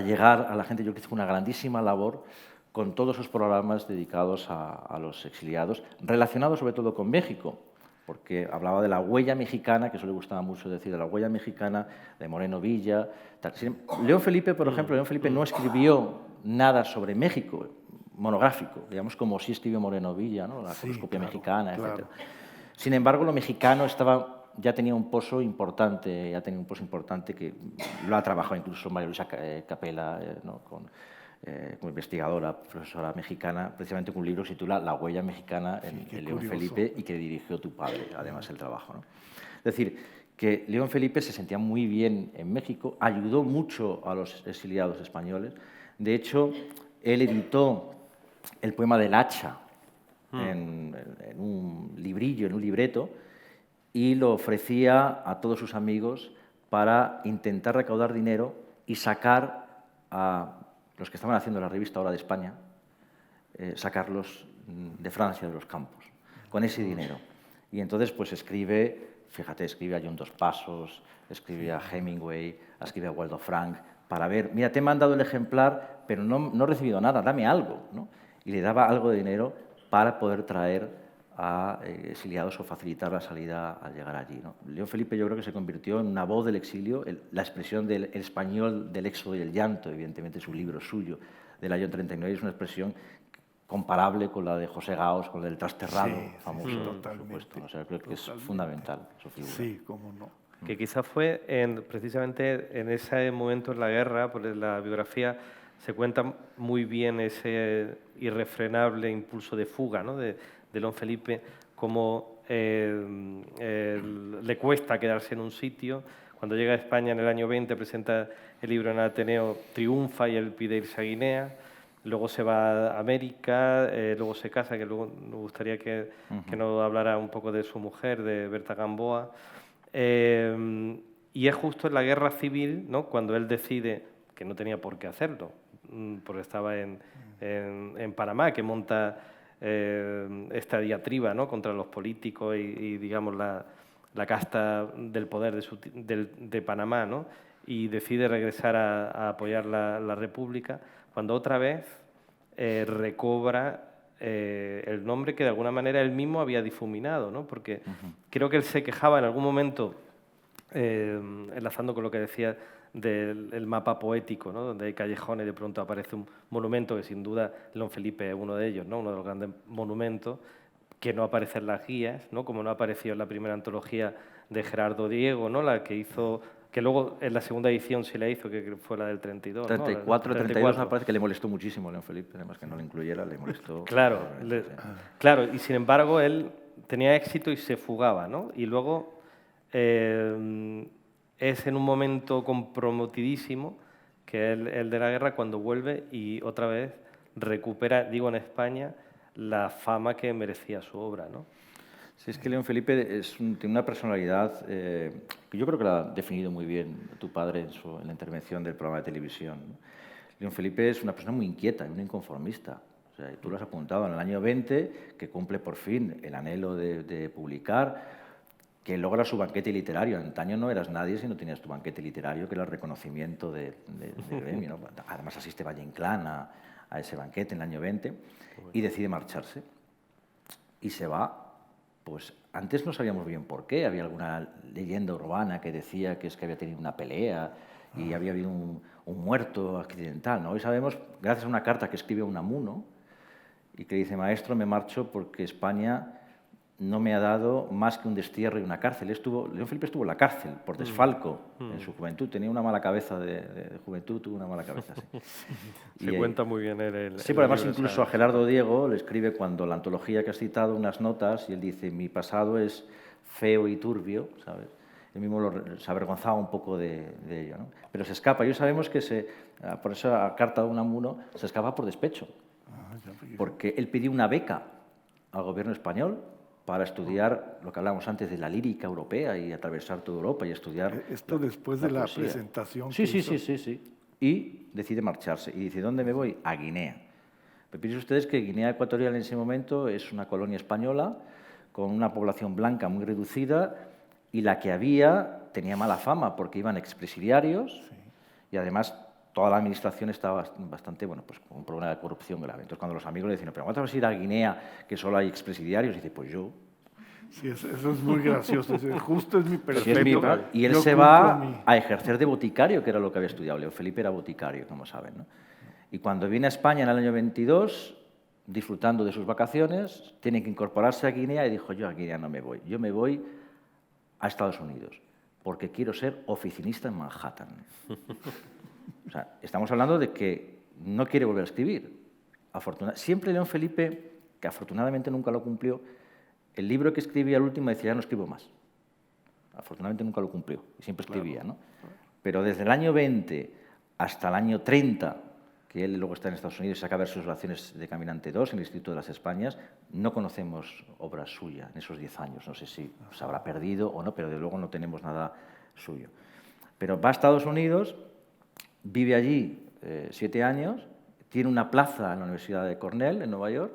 llegar a la gente, yo creo que hizo una grandísima labor con todos sus programas dedicados a los exiliados, relacionados sobre todo con México, porque hablaba de la huella mexicana, que eso le gustaba mucho decir, de la huella mexicana, de Moreno Villa. León Felipe, por ejemplo, León Felipe no escribió nada sobre México, monográfico, digamos como sí escribió Moreno Villa, ¿no? La coroscopia mexicana, etc. claro. Sin embargo, lo mexicano ya tenía un pozo importante, que lo ha trabajado incluso María Luisa Capela, ¿no? Como investigadora, profesora mexicana, precisamente con un libro que se titula La huella mexicana en León Felipe y que dirigió tu padre, además, el trabajo, ¿no? Es decir, que León Felipe se sentía muy bien en México, ayudó mucho a los exiliados españoles. De hecho, él editó el poema del hacha en un librillo, en un libreto, y lo ofrecía a todos sus amigos para intentar recaudar dinero y sacar a los que estaban haciendo la revista Hora de España, sacarlos de Francia, de los campos, con ese dinero. Y entonces pues escribe a John Dos Passos, escribe a Hemingway, escribe a Waldo Frank, para ver, mira, te he mandado el ejemplar, pero no he recibido nada, dame algo, ¿no? Y le daba algo de dinero para poder traer a exiliados o facilitar la salida al llegar allí, ¿no? León Felipe yo creo que se convirtió en una voz del exilio, la expresión del español del éxodo y el llanto, evidentemente es un libro suyo del año 39, es una expresión comparable con la de José Gaos, con la del Trasterrado, famoso, por supuesto. O sea, creo que es fundamental su figura. Sí, cómo no. Que quizás fue precisamente en ese momento en la guerra, por la biografía, se cuenta muy bien ese irrefrenable impulso de fuga, ¿no? de León Felipe, cómo le cuesta quedarse en un sitio. Cuando llega a España en el año 20, presenta el libro en el Ateneo, triunfa y él pide irse a Guinea. Luego se va a América, luego se casa, que luego me gustaría que nos hablara un poco de su mujer, de Berta Gamboa. Y es justo en la guerra civil, ¿no?, cuando él decide, que no tenía por qué hacerlo, porque estaba en Panamá, que monta esta diatriba, ¿no?, contra los políticos y digamos, la casta del poder de Panamá, ¿no?, y decide regresar a apoyar la República, cuando otra vez recobra el nombre que de alguna manera él mismo había difuminado, ¿no? Porque creo que él se quejaba en algún momento, enlazando con lo que decía del mapa poético, ¿no?, donde hay callejones y de pronto aparece un monumento que sin duda León Felipe es uno de ellos, ¿no?, uno de los grandes monumentos, que no aparece en las guías, ¿no?, como no apareció en la primera antología de Gerardo Diego, ¿no?, la que hizo, que luego en la segunda edición sí la hizo, que fue la del 32. 34, ¿no? 32 me parece que le molestó muchísimo a León Felipe, además que no lo incluyera, le molestó. Claro, claro, y sin embargo él tenía éxito y se fugaba, ¿no? Y luego es en un momento comprometidísimo, que es el de la guerra, cuando vuelve y otra vez recupera, digo en España, la fama que merecía su obra, ¿no? Sí, es que León Felipe tiene una personalidad que yo creo que la ha definido muy bien tu padre en la intervención del programa de televisión, ¿no? León Felipe es una persona muy inquieta y un inconformista. O sea, tú lo has apuntado en el año 20, que cumple por fin el anhelo de publicar, que logra su banquete literario. Antaño no eras nadie si no tenías tu banquete literario, que era el reconocimiento del gremio, ¿no? Además asiste Valle Inclán a ese banquete en el año 20 y decide marcharse. Y se va. Pues antes no sabíamos bien por qué, había alguna leyenda urbana que decía que es que había tenido una pelea y había habido un muerto accidental, ¿no? Hoy sabemos, gracias a una carta que escribe Unamuno y que dice: maestro, me marcho porque España no me ha dado más que un destierro y una cárcel. León Felipe estuvo en la cárcel por desfalco en su juventud. Tenía una mala cabeza de juventud, tuvo una mala cabeza. Sí. Se cuenta muy bien sí, pero además incluso a Gerardo Diego le escribe, cuando la antología que has citado, unas notas, y él dice: mi pasado es feo y turbio, ¿sabes? Él mismo se avergonzaba un poco de ello, ¿no? Pero se escapa. Y hoy sabemos que por esa carta de Unamuno se escapa por despecho, porque él pidió una beca al gobierno español para estudiar lo que hablábamos antes de la lírica europea y atravesar toda Europa y estudiar... Esto después de la presentación que hizo. Sí. Y decide marcharse. Y dice: ¿dónde me voy? A Guinea. Pero piensen ustedes que Guinea Ecuatorial en ese momento es una colonia española con una población blanca muy reducida, y la que había tenía mala fama porque iban expresidiarios y además toda la administración estaba bastante, bueno, pues con un problema de corrupción grave. Entonces, cuando los amigos le decían: ¿pero cuánto vas a ir a Guinea que solo hay expresidiarios? Y dice: pues yo. Sí, eso es muy gracioso. Justo es mi perfecto. Y él se va a ejercer de boticario, que era lo que había estudiado. León Felipe era boticario, como saben, ¿no? Y cuando viene a España en el año 22, disfrutando de sus vacaciones, tiene que incorporarse a Guinea y dijo, yo a Guinea no me voy, yo me voy a Estados Unidos, porque quiero ser oficinista en Manhattan. O sea, estamos hablando de que no quiere volver a escribir. Siempre León Felipe, que afortunadamente nunca lo cumplió, el libro que escribía al último decía, ya no escribo más. Afortunadamente nunca lo cumplió, y siempre escribía, ¿no? Pero desde el año 20 hasta el año 30, que él luego está en Estados Unidos y saca ver sus relaciones de Caminante 2 en el Instituto de las Españas, no conocemos obra suya en esos 10 años. No sé si se habrá perdido o no, pero de luego no tenemos nada suyo. Pero va a Estados Unidos, vive allí 7 años, tiene una plaza en la Universidad de Cornell, en Nueva York,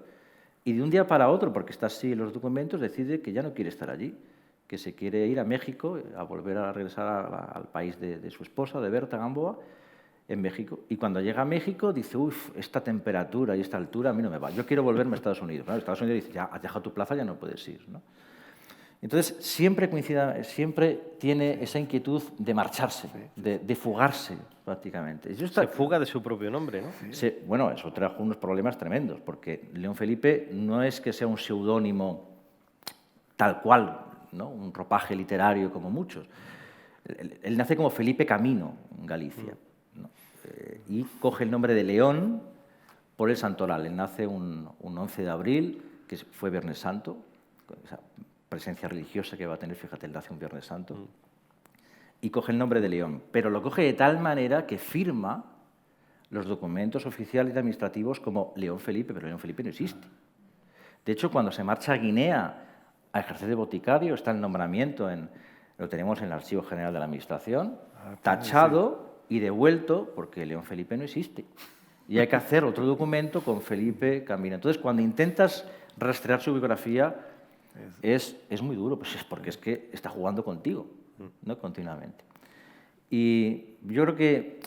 y de un día para otro, porque está así en los documentos, decide que ya no quiere estar allí, que se quiere ir a México, a volver a regresar al país de su esposa, de Berta Gamboa, en México. Y cuando llega a México dice, uff, esta temperatura y esta altura a mí no me va, yo quiero volverme a Estados Unidos. Claro, Estados Unidos dice, ya has dejado tu plaza, ya no puedes ir, ¿no? Entonces, siempre tiene esa inquietud de marcharse, de fugarse, prácticamente. Se fuga de su propio nombre, ¿no? Bueno, eso trajo unos problemas tremendos, porque León Felipe no es que sea un seudónimo tal cual, ¿no? Un ropaje literario como muchos. Él nace como Felipe Camino, en Galicia, ¿no? Y coge el nombre de León por el santoral. Él nace un 11 de abril, que fue Viernes Santo, esa presencia religiosa que va a tener, fíjate, él nace un Viernes Santo, y coge el nombre de León, pero lo coge de tal manera que firma los documentos oficiales y administrativos como León Felipe, pero León Felipe no existe. De hecho, cuando se marcha a Guinea a ejercer de boticario, está el nombramiento, lo tenemos en el Archivo General de la Administración, tachado y devuelto porque León Felipe no existe. Y hay que hacer otro documento con Felipe Camino. Entonces, cuando intentas rastrear su biografía, es muy duro, pues es porque es que está jugando contigo, ¿no? Continuamente. Y yo creo que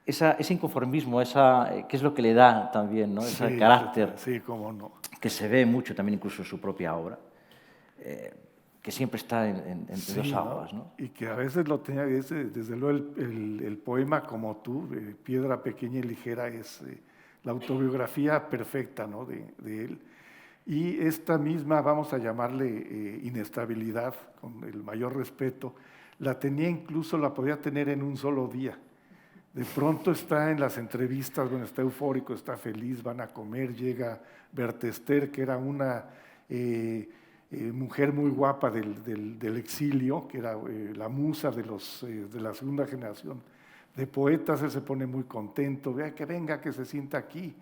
ese inconformismo, que es lo que le da también, ¿no? Ese carácter, cómo no, que se ve mucho también incluso en su propia obra, que siempre está en dos aguas, ¿no? Y que a veces lo tenía, desde luego el poema como tú, Piedra Pequeña y Ligera, es la autobiografía perfecta, ¿no? de él. Y esta misma, vamos a llamarle inestabilidad, con el mayor respeto, la podía tener en un solo día. De pronto está en las entrevistas, bueno, está eufórico, está feliz, van a comer, llega Berta Ester, que era una mujer muy guapa del exilio, que era la musa de la segunda generación de poetas. Él se pone muy contento, vea que venga, que se sienta aquí.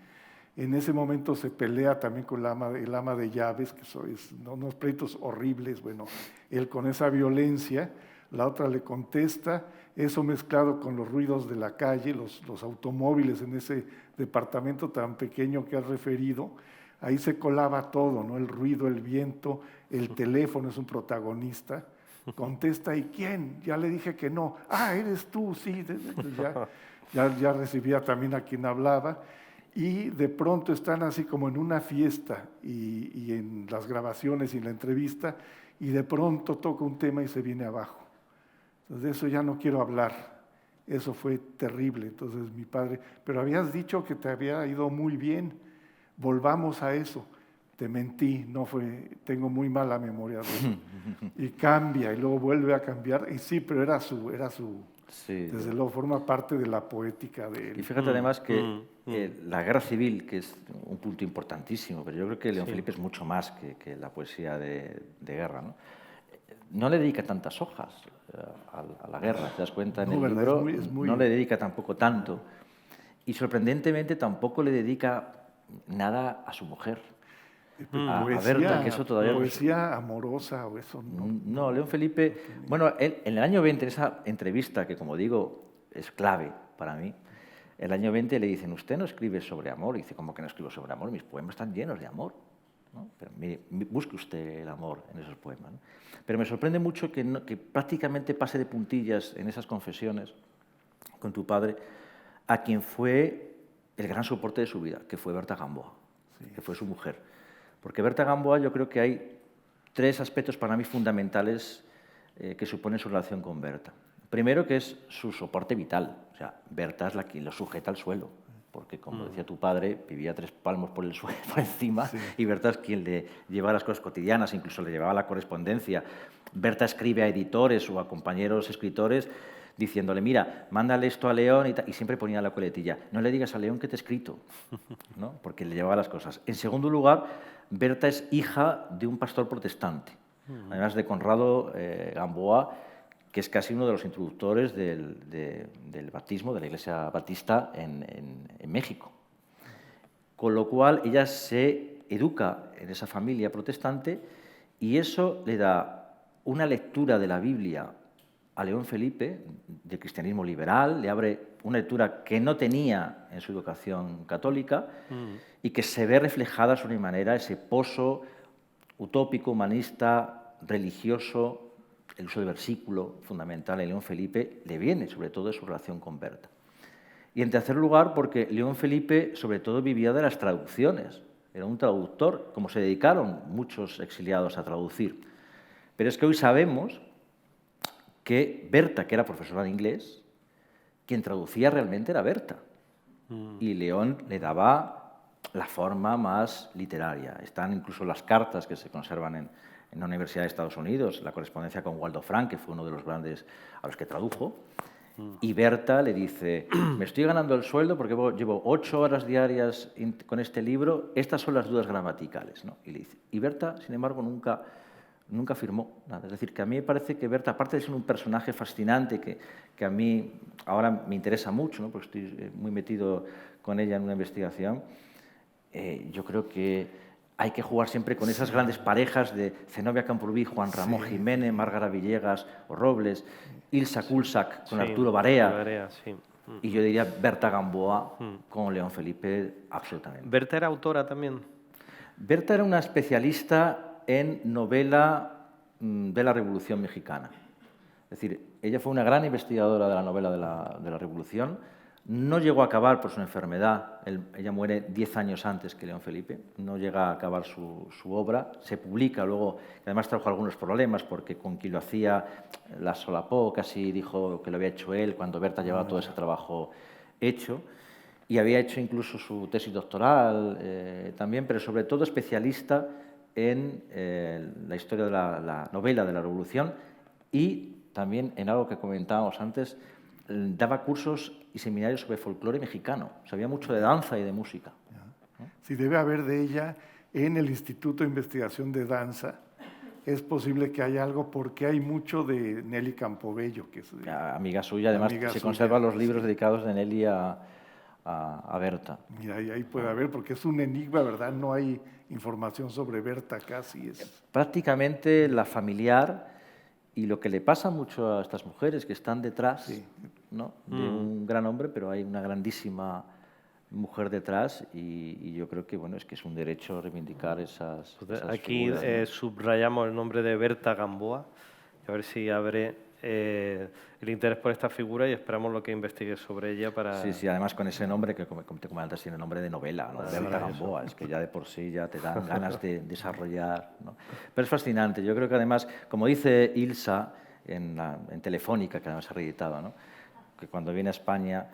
En ese momento se pelea también con el ama de llaves, que son unos pleitos horribles. Bueno, él con esa violencia, la otra le contesta, eso mezclado con los ruidos de la calle, los automóviles en ese departamento tan pequeño que has referido, ahí se colaba todo, ¿no? El ruido, el viento, el teléfono es un protagonista. Contesta, ¿y quién? Ya le dije que no. Ah, eres tú, sí. Ya recibía también a quien hablaba. Y de pronto están así como en una fiesta y en las grabaciones y en la entrevista, y de pronto toca un tema y se viene abajo. Entonces, de eso ya no quiero hablar. Eso fue terrible. Entonces, mi padre, pero habías dicho que te había ido muy bien. Volvamos a eso. Te mentí, no fue, tengo muy mala memoria de eso. Y cambia, y luego vuelve a cambiar. Y sí, pero era su sí, desde luego forma parte de la poética de él. Y fíjate además que la guerra civil, que es un punto importantísimo, pero yo creo que León Felipe es mucho más que la poesía de guerra, ¿no? No le dedica tantas hojas a la guerra, te das cuenta en el libro, no le dedica tampoco tanto. Y sorprendentemente tampoco le dedica nada a su mujer. A Berta, que eso todavía poesía amorosa o eso no. No, León Felipe, bueno, él, en el año 20, en esa entrevista que, como digo, es clave para mí, el año 20 le dicen, usted no escribe sobre amor. Y dice, ¿cómo que no escribo sobre amor? Mis poemas están llenos de amor, ¿no? Pero busque usted el amor en esos poemas, ¿no? Pero me sorprende mucho que prácticamente pase de puntillas en esas confesiones con tu padre a quien fue el gran soporte de su vida, que fue Berta Gamboa, que fue su mujer. Porque Berta Gamboa, yo creo que hay 3 aspectos para mí fundamentales que suponen su relación con Berta. Primero, que es su soporte vital. O sea, Berta es la que lo sujeta al suelo, porque, como decía tu padre, vivía 3 palmos por encima, y Berta es quien le lleva las cosas cotidianas, incluso le llevaba la correspondencia. Berta escribe a editores o a compañeros escritores diciéndole, mira, mándale esto a León, y siempre ponía la coletilla, no le digas a León que te he escrito, ¿no? Porque le llevaba las cosas. En segundo lugar, Berta es hija de un pastor protestante, además de Conrado Gamboa, que es casi uno de los introductores del bautismo, de la Iglesia Batista en México. Con lo cual, ella se educa en esa familia protestante y eso le da una lectura de la Biblia a León Felipe, de cristianismo liberal, le abre una lectura que no tenía en su educación católica y que se ve reflejada de una manera ese pozo utópico, humanista, religioso. El uso del versículo fundamental en León Felipe le viene, sobre todo, de su relación con Berta. Y en tercer lugar, porque León Felipe, sobre todo, vivía de las traducciones. Era un traductor, como se dedicaron muchos exiliados a traducir. Pero es que hoy sabemos que Berta, que era profesora de inglés, quien traducía realmente era Berta. Y León le daba la forma más literaria. Están incluso las cartas que se conservan en la Universidad de Estados Unidos, la correspondencia con Waldo Frank, que fue uno de los grandes a los que tradujo. Y Berta le dice, me estoy ganando el sueldo porque llevo 8 horas diarias con este libro, estas son las dudas gramaticales, ¿no? Y le dice, y Berta, sin embargo, nunca firmó nada. Es decir, que a mí me parece que Berta, aparte de ser un personaje fascinante que a mí ahora me interesa mucho, ¿no? Porque estoy muy metido con ella en una investigación, yo creo que hay que jugar siempre con esas grandes parejas de Zenobia Camprubí, Juan Ramón Jiménez, Márgara Villegas o Robles, Ilsa Kulsak con Arturo Barea, y yo diría Berta Gamboa con León Felipe, absolutamente. ¿Berta era autora también? Berta era una especialista en novela de la Revolución Mexicana. Es decir, ella fue una gran investigadora de la novela de la Revolución. No llegó a acabar por su enfermedad. Ella muere 10 años antes que León Felipe. No llega a acabar su obra. Se publica luego, además trajo algunos problemas porque con quien lo hacía la solapó, casi dijo que lo había hecho él cuando Berta llevaba todo ese trabajo hecho. Y había hecho incluso su tesis doctoral también, pero sobre todo especialista en la historia de la novela de la Revolución y también en algo que comentábamos antes, daba cursos y seminarios sobre folclore mexicano. Sabía mucho de danza y de música. Sí, debe haber de ella en el Instituto de Investigación de Danza. Es posible que haya algo porque hay mucho de Nelly Campobello. Que es amiga suya, además se conservan los libros dedicados de Nelly a Berta. Mira, ahí puede haber, porque es un enigma, ¿verdad? No hay información sobre Berta casi. Prácticamente la familiar y lo que le pasa mucho a estas mujeres que están detrás, ¿no? De un gran hombre, pero hay una grandísima mujer detrás y yo creo que bueno, es que es un derecho reivindicar esas aquí figuras, ¿no? Subrayamos el nombre de Berta Gamboa, a ver si abre el interés por esta figura y esperamos lo que investigue sobre ella para... Sí, además con ese nombre que como te comentas tiene nombre de novela, ¿no? Berta Gamboa, es que ya de por sí ya te dan ganas de desarrollar, ¿no? Pero es fascinante, yo creo que además, como dice Ilsa en Telefónica, que además se ha reeditado, ¿no? Que cuando viene a España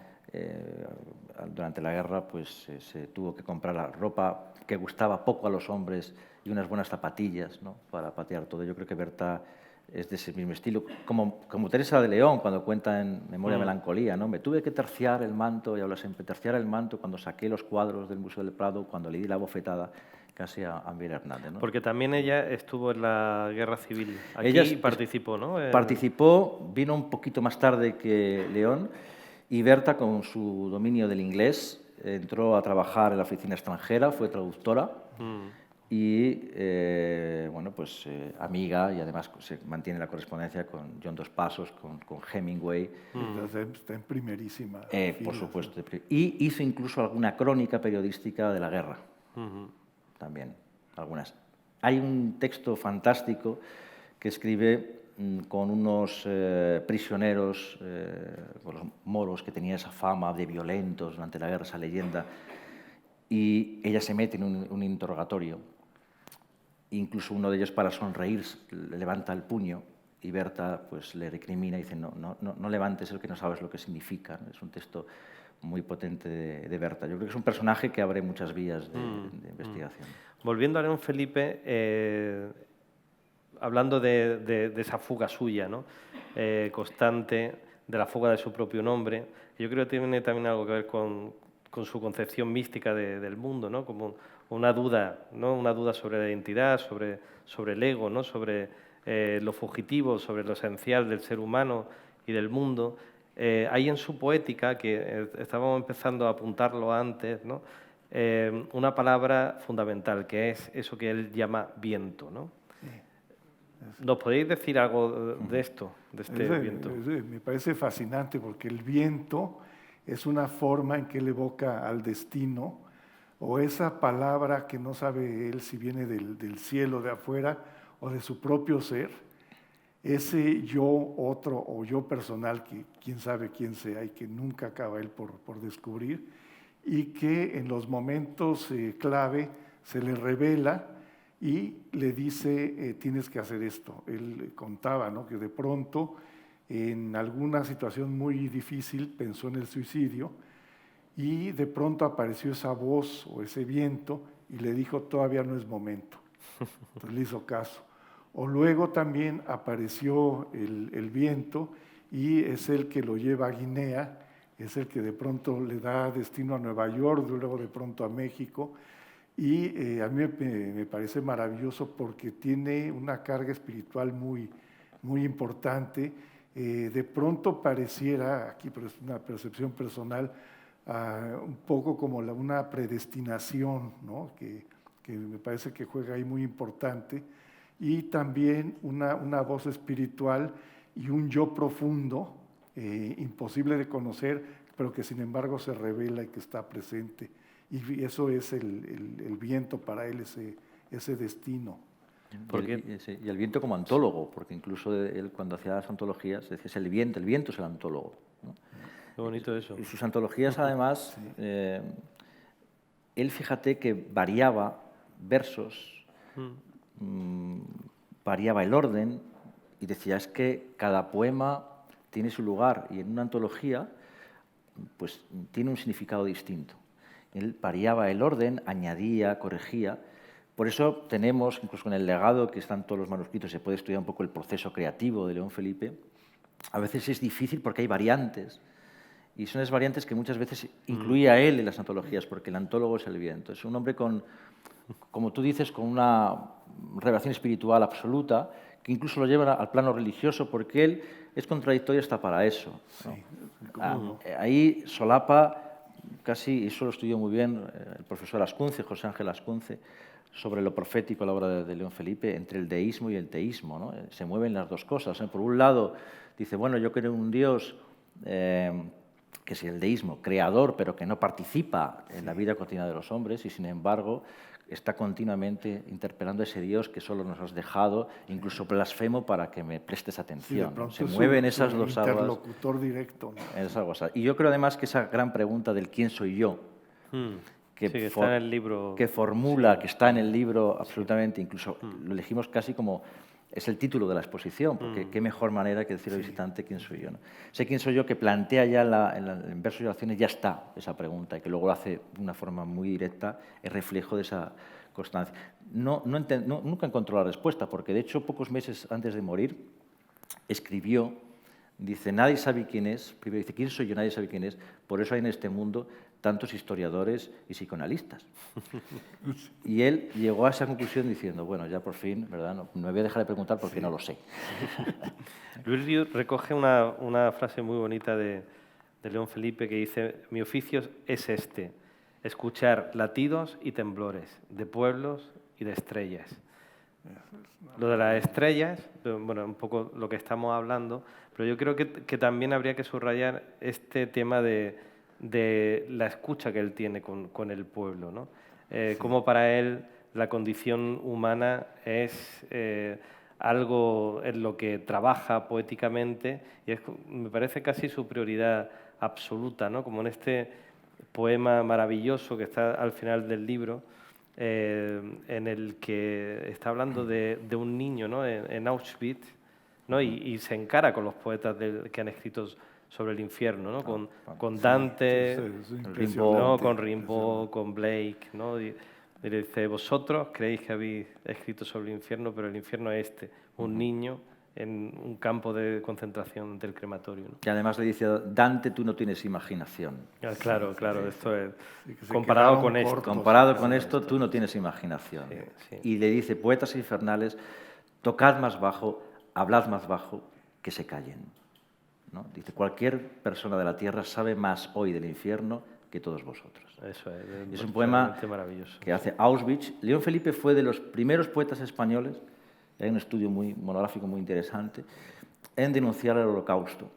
durante la guerra pues se tuvo que comprar la ropa que gustaba poco a los hombres y unas buenas zapatillas, ¿no? Para patear todo. Yo creo que Berta es de ese mismo estilo, como Teresa de León cuando cuenta en Memoria Melancolía, ¿no? Me tuve que terciar el manto, y habla siempre, terciar el manto cuando saqué los cuadros del Museo del Prado, cuando le di la bofetada casi a Miguel Hernández, ¿no? Porque también ella estuvo en la Guerra Civil, aquí ella participó, ¿no? Participó, vino un poquito más tarde que León, y Berta, con su dominio del inglés, entró a trabajar en la oficina extranjera, fue traductora, y bueno, pues amiga, y además se mantiene la correspondencia con John Dos Passos, con Hemingway. Está en primerísima. Por supuesto. Y hizo incluso alguna crónica periodística de la guerra. También, algunas. Hay un texto fantástico que escribe con unos prisioneros, con los moros, que tenían esa fama de violentos durante la guerra, esa leyenda, y ella se mete en un interrogatorio. Incluso uno de ellos, para sonreír, le levanta el puño y Berta pues, le recrimina y dice no levantes el que no sabes lo que significa. Es un texto muy potente de Berta. Yo creo que es un personaje que abre muchas vías de investigación. Volviendo a León Felipe, hablando de esa fuga suya, ¿no? Constante, de la fuga de su propio nombre, yo creo que tiene también algo que ver con su concepción mística del mundo, ¿no? Como una duda, ¿no? Una duda sobre la identidad, sobre el ego, ¿no? Sobre lo fugitivo, sobre lo esencial del ser humano y del mundo. Hay en su poética, que estábamos empezando a apuntarlo antes, ¿no? Una palabra fundamental, que es eso que él llama viento, ¿no? ¿Nos podéis decir algo de esto, de este viento? Me parece fascinante porque el viento es una forma en que él evoca al destino, o esa palabra que no sabe él si viene del cielo de afuera o de su propio ser, ese yo otro o yo personal que quién sabe quién sea y que nunca acaba él por descubrir, y que en los momentos clave se le revela y le dice, tienes que hacer esto. Él contaba, ¿no?, que de pronto, en alguna situación muy difícil, pensó en el suicidio y de pronto apareció esa voz o ese viento y le dijo, todavía no es momento. Entonces le hizo caso. O luego también apareció el viento y es el que lo lleva a Guinea, es el que de pronto le da destino a Nueva York, luego de pronto a México. Y a mí me parece maravilloso porque tiene una carga espiritual muy, muy importante. De pronto pareciera, aquí pero es una percepción personal, un poco como una predestinación, ¿no?, que me parece que juega ahí muy importante. Y también una voz espiritual y un yo profundo, imposible de conocer, pero que sin embargo se revela y que está presente. Y eso es el viento para él, ese destino. Y el viento como antólogo, porque incluso él cuando hacía las antologías decía, es el viento es el antólogo, ¿no? Qué bonito eso. Y sus antologías, además, él, fíjate que variaba versos, variaba el orden y decía, es que cada poema tiene su lugar y en una antología pues tiene un significado distinto. Él variaba el orden, añadía, corregía. Por eso tenemos, incluso en el legado, que están todos los manuscritos, se puede estudiar un poco el proceso creativo de León Felipe. A veces es difícil porque hay variantes, y son las variantes que muchas veces incluía él en las antologías, porque el antólogo es el viento. Es un hombre con, como tú dices, con una revelación espiritual absoluta, que incluso lo lleva al plano religioso, porque él es contradictorio hasta para eso, ¿no? Ahí solapa casi, y eso lo estudió muy bien el profesor Ascunce, José Ángel Ascunce, sobre lo profético, la obra de León Felipe, entre el deísmo y el teísmo, ¿no? Se mueven las dos cosas, ¿no? Por un lado, dice, bueno, yo creo en un Dios que es el deísmo, creador, pero que no participa en la vida cotidiana de los hombres y, sin embargo, está continuamente interpelando a ese Dios que solo nos has dejado, incluso blasfemo para que me prestes atención. Sí, se mueven esas dos aguas. Interlocutor directo, ¿no? Esas aguas. Y yo creo además que esa gran pregunta del quién soy yo, que está en el libro, que formula, que está en el libro absolutamente, incluso lo elegimos casi como es el título de la exposición, porque qué mejor manera que decir al visitante quién soy yo, ¿no? Sé quién soy yo, que plantea ya en versos y oraciones, ya está esa pregunta, y que luego lo hace de una forma muy directa, es reflejo de esa constancia. Nunca encontró la respuesta, porque de hecho pocos meses antes de morir escribió, dice, nadie sabe quién es, primero dice, ¿quién soy yo? Nadie sabe quién es, por eso hay en este mundo tantos historiadores y psicoanalistas. Y él llegó a esa conclusión diciendo, bueno, ya por fin, ¿verdad? No me voy a dejar de preguntar porque no lo sé. Luis Riu recoge una frase muy bonita de León Felipe que dice, mi oficio es este, escuchar latidos y temblores de pueblos y de estrellas. Lo de las estrellas, bueno, un poco lo que estamos hablando, pero yo creo que también habría que subrayar este tema de la escucha que él tiene con el pueblo, ¿no? Cómo para él la condición humana es algo en lo que trabaja poéticamente y me parece casi su prioridad absoluta, ¿no? Como en este poema maravilloso que está al final del libro, en el que está hablando de un niño, ¿no?, en Auschwitz, ¿no? Y se encara con los poetas que han escrito sobre el infierno, ¿no? Con Sí, Dante, es Rimbaud, impresionante, ¿no? Con Rimbaud, con Blake, ¿no? Y le dice, vosotros creéis que habéis escrito sobre el infierno, pero el infierno es un niño en un campo de concentración del crematorio, ¿no? que además le dice, Dante, tú no tienes imaginación. Claro, esto es Sí, que se comparado quedaron con esto. cortos. Comparado con esto, tú no tienes imaginación. Sí, sí. Y le dice, poetas infernales, tocad más bajo, hablad más bajo, que se callen. ¿No? Dice, cualquier persona de la tierra sabe más hoy del infierno que todos vosotros. Eso Es un poema realmente maravilloso. que hace Auschwitz. León Felipe fue de los primeros poetas españoles, hay un estudio monográfico muy interesante, en denunciar el Holocausto.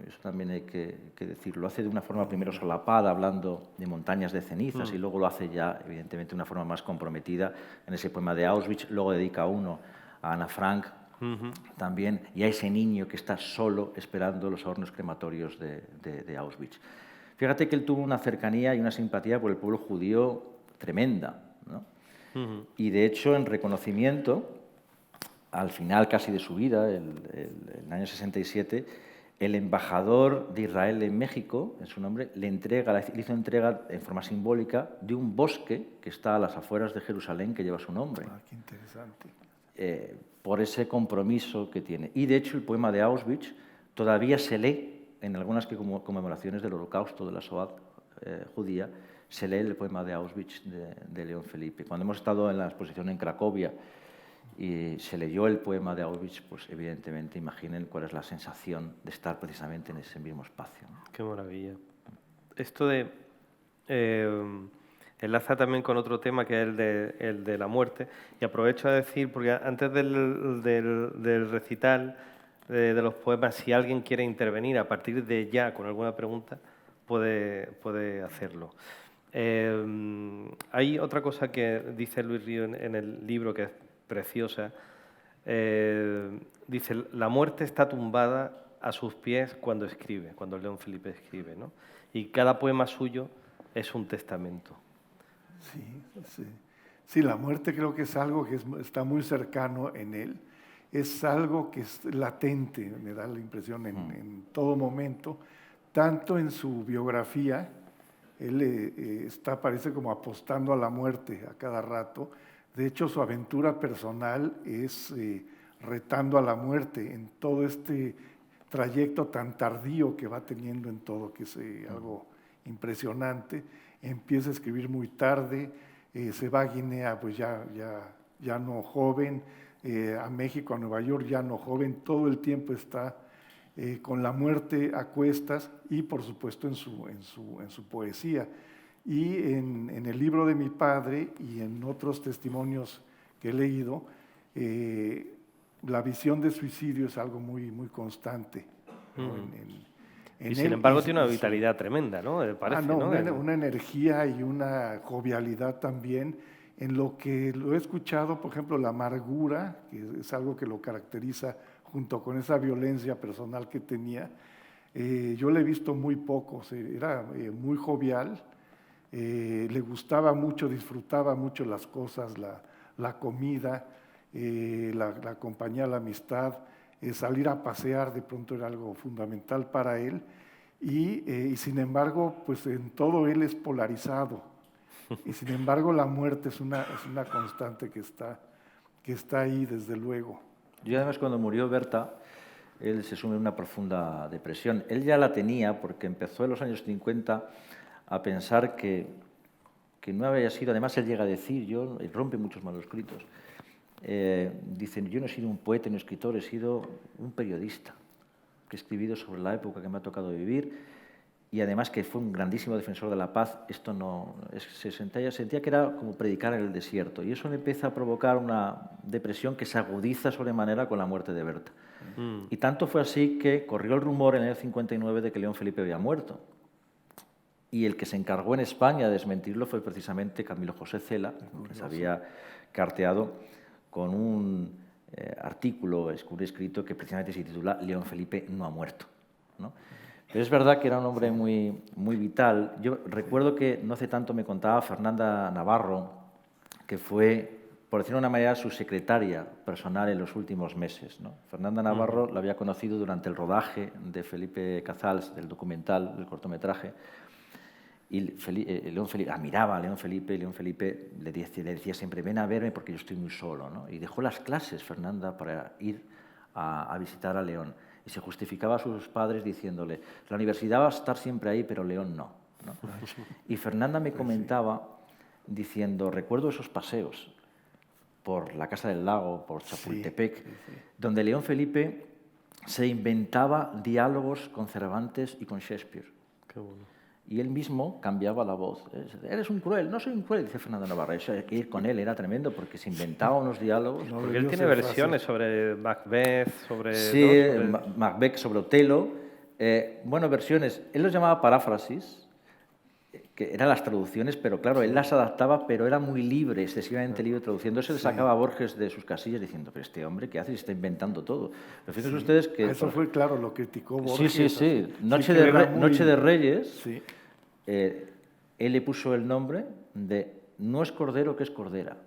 Eso también hay que decirlo. Lo hace de una forma primero solapada, hablando de montañas de cenizas, y luego lo hace ya, evidentemente, de una forma más comprometida en ese poema de Auschwitz. Luego dedica uno a Ana Frank, también, y a ese niño que está solo esperando los hornos crematorios de Auschwitz. Fíjate que él tuvo una cercanía y una simpatía por el pueblo judío tremenda, ¿no? Y de hecho, en reconocimiento, al final casi de su vida, el año 67, el embajador de Israel en México, en su nombre, le hizo entrega en forma simbólica de un bosque que está a las afueras de Jerusalén que lleva su nombre. Ah, qué interesante. Por ese compromiso que tiene. Y de hecho el poema de Auschwitz todavía se lee en algunas conmemoraciones del Holocausto, de la Shoah judía, se lee el poema de Auschwitz de León Felipe. Cuando hemos estado en la exposición en Cracovia y se leyó el poema de Auschwitz, pues evidentemente imaginen cuál es la sensación de estar precisamente en ese mismo espacio, ¿no? Qué maravilla. Esto de... enlaza también con otro tema que es el de la muerte. Y aprovecho a decir, porque antes del recital de los poemas, si alguien quiere intervenir a partir de ya con alguna pregunta, puede hacerlo. Hay otra cosa que dice Luis Río en el libro que es preciosa. Dice, la muerte está tumbada a sus pies cuando escribe, cuando León Felipe escribe, ¿no? Y cada poema suyo es un testamento. Sí, sí. Sí, la muerte creo que es algo que está muy cercano en él. Es algo que es latente, me da la impresión, en todo momento. Tanto en su biografía, él parece como apostando a la muerte a cada rato. De hecho, su aventura personal es retando a la muerte en todo este trayecto tan tardío que va teniendo en todo, que es algo impresionante. Empieza a escribir muy tarde, se va a Guinea pues ya no joven, a México, a Nueva York ya no joven, todo el tiempo está con la muerte a cuestas y por supuesto en su poesía. Y en el libro de mi padre y en otros testimonios que he leído, la visión de suicidio es algo muy, muy constante, ¿no? Y sin embargo tiene una vitalidad tremenda, ¿no? Parece, ¿no? Una energía y una jovialidad también. En lo que lo he escuchado, por ejemplo, la amargura, que es algo que lo caracteriza junto con esa violencia personal que tenía, yo le he visto muy poco. Era muy jovial, le gustaba mucho, disfrutaba mucho las cosas, la comida, la compañía, la amistad, salir a pasear de pronto era algo fundamental para él. Y sin embargo, pues en todo él es polarizado. Y sin embargo la muerte es una constante que está ahí desde luego. Y además cuando murió Berta, él se sume en una profunda depresión. Él ya la tenía porque empezó en los años 50 a pensar que no había sido, además él llega a decir, él rompe muchos manuscritos, dicen, yo no he sido un poeta ni un escritor, he sido un periodista que he escribido sobre la época que me ha tocado vivir. Y además que fue un grandísimo defensor de la paz, esto no sentía que era como predicar en el desierto. Y eso le empieza a provocar una depresión que se agudiza sobremanera con la muerte de Berta. Y tanto fue así que corrió el rumor en el año 59 de que León Felipe había muerto. Y el que se encargó en España de desmentirlo fue precisamente Camilo José Cela, que se había carteado con un artículo escrito que precisamente se titula León Felipe no ha muerto, ¿no? Pero es verdad que era un hombre muy, muy vital. Yo recuerdo que no hace tanto me contaba Fernanda Navarro, que fue por decirlo de una manera, su secretaria personal en los últimos meses, ¿no? Fernanda Navarro la había conocido durante el rodaje de Felipe Cazals, del documental, del cortometraje, y León Felipe admiraba a León Felipe, y León Felipe le decía siempre, ven a verme porque yo estoy muy solo, ¿no? Y dejó las clases, Fernanda, para ir a visitar a León. Y se justificaba a sus padres diciéndole, la universidad va a estar siempre ahí, pero León no, ¿no? Y Fernanda me comentaba diciendo, recuerdo esos paseos por la Casa del Lago, por Chapultepec, donde León Felipe se inventaba diálogos con Cervantes y con Shakespeare. Qué bueno. Y él mismo cambiaba la voz. Eres un cruel, no soy un cruel, dice Fernando Navarro. Eso, ir con él era tremendo porque se inventaba unos diálogos. No, porque él tiene versiones sobre Macbeth, sobre... Sí, ¿no? Macbeth, sobre Otelo. Bueno, versiones. Él los llamaba paráfrasis, que eran las traducciones, pero claro, él las adaptaba, pero era muy libre, excesivamente libre traduciendo. Eso le sacaba a Borges de sus casillas diciendo, pero este hombre, ¿qué hace? Se está inventando todo. Pero fíjense ustedes que... Eso fue, claro, lo criticó Borges. Sí. Noche de Reyes, él le puso el nombre de No es cordero, que es cordera.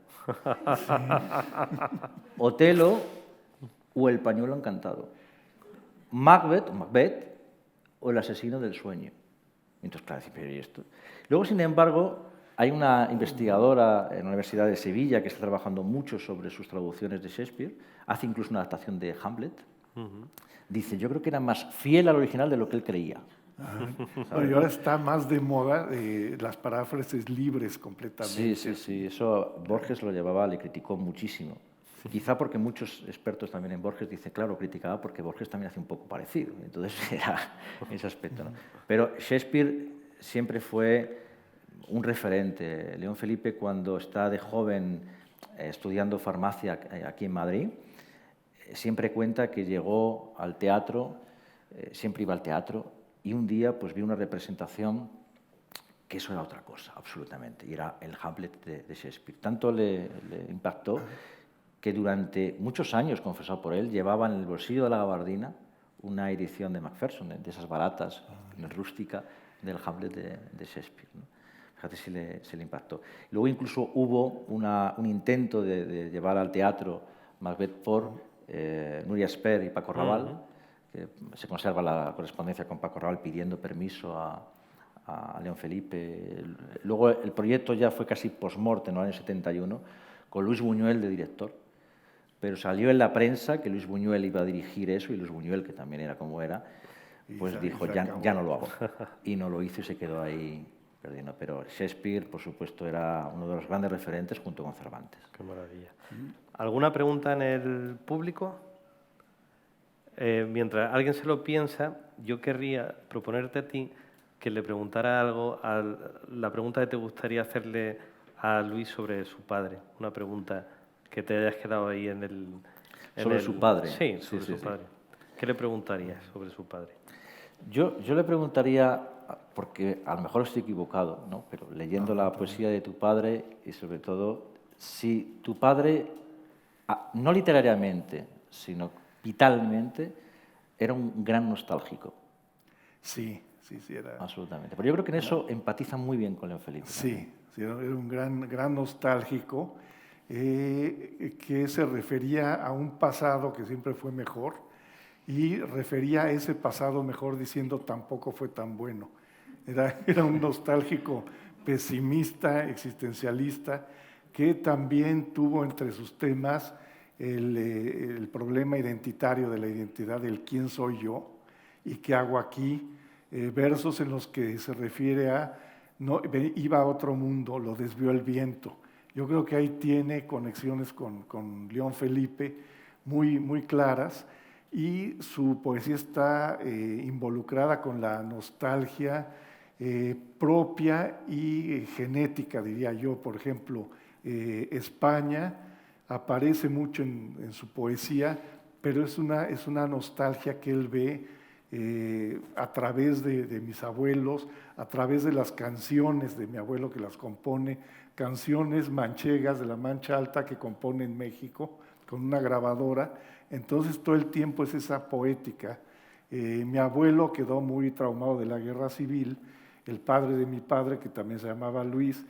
Otelo o El pañuelo encantado. Macbeth o El asesino del sueño. Entonces, claro, pero ¿y esto? Luego, sin embargo, hay una investigadora en la Universidad de Sevilla que está trabajando mucho sobre sus traducciones de Shakespeare, hace incluso una adaptación de Hamlet. Dice, yo creo que era más fiel al original de lo que él creía. Y ahora está más de moda las paráfrasis libres completamente. Sí. Eso Borges lo llevaba, le criticó muchísimo. Quizá porque muchos expertos también en Borges dicen, claro, criticaba porque Borges también hace un poco parecido. Entonces era ese aspecto, ¿no? Pero Shakespeare siempre fue un referente. León Felipe, cuando está de joven estudiando farmacia aquí en Madrid, siempre cuenta que llegó al teatro, siempre iba al teatro, y un día pues vio una representación que eso era otra cosa, absolutamente, y era el Hamlet de Shakespeare. Tanto le impactó que durante muchos años, confesado por él, llevaba en el bolsillo de la gabardina una edición de Macpherson, de esas baratas, rústica, del Hamlet de Shakespeare, ¿no? Fíjate si le impactó. Luego incluso hubo un intento de llevar al teatro Macbeth por Núria Espert y Paco Raval, que se conserva la correspondencia con Paco Raval pidiendo permiso a León Felipe. Luego el proyecto ya fue casi post-mortem, en el año 71, con Luis Buñuel de director. Pero salió en la prensa que Luis Buñuel iba a dirigir eso y Luis Buñuel, que también era como era, pues dijo, ya no lo hago. Y no lo hizo y se quedó ahí perdiendo. Pero Shakespeare, por supuesto, era uno de los grandes referentes junto con Cervantes. Qué maravilla. ¿Alguna pregunta en el público? Mientras alguien se lo piensa, yo querría proponerte a ti que le preguntara algo, la pregunta que te gustaría hacerle a Luis sobre su padre, una pregunta que te hayas quedado ahí en el... ¿Sobre su padre? Sí, sobre su padre. ¿Qué le preguntarías sobre su padre? Yo le preguntaría, porque a lo mejor estoy equivocado, ¿no? Pero leyendo la poesía de tu padre y sobre todo, si tu padre, no literariamente, sino vitalmente, era un gran nostálgico. Sí, era. Absolutamente. Pero yo creo que en eso empatiza muy bien con León Felipe. Sí, era un gran nostálgico que se refería a un pasado que siempre fue mejor y refería a ese pasado mejor diciendo tampoco fue tan bueno. Era un nostálgico pesimista, existencialista, que también tuvo entre sus temas el problema identitario de la identidad del quién soy yo y qué hago aquí, versos en los que se refiere a no, iba a otro mundo, lo desvió el viento. Yo creo que ahí tiene conexiones con León Felipe muy claras y su poesía está involucrada con la nostalgia propia y genética, diría yo. Por ejemplo, España aparece mucho en su poesía, pero es una nostalgia que él ve a través de mis abuelos, a través de las canciones de mi abuelo que las compone, canciones manchegas de la Mancha Alta que compone en México con una grabadora. Entonces todo el tiempo es esa poética. Mi abuelo quedó muy traumado de la guerra civil, el padre de mi padre, que también se llamaba Luis,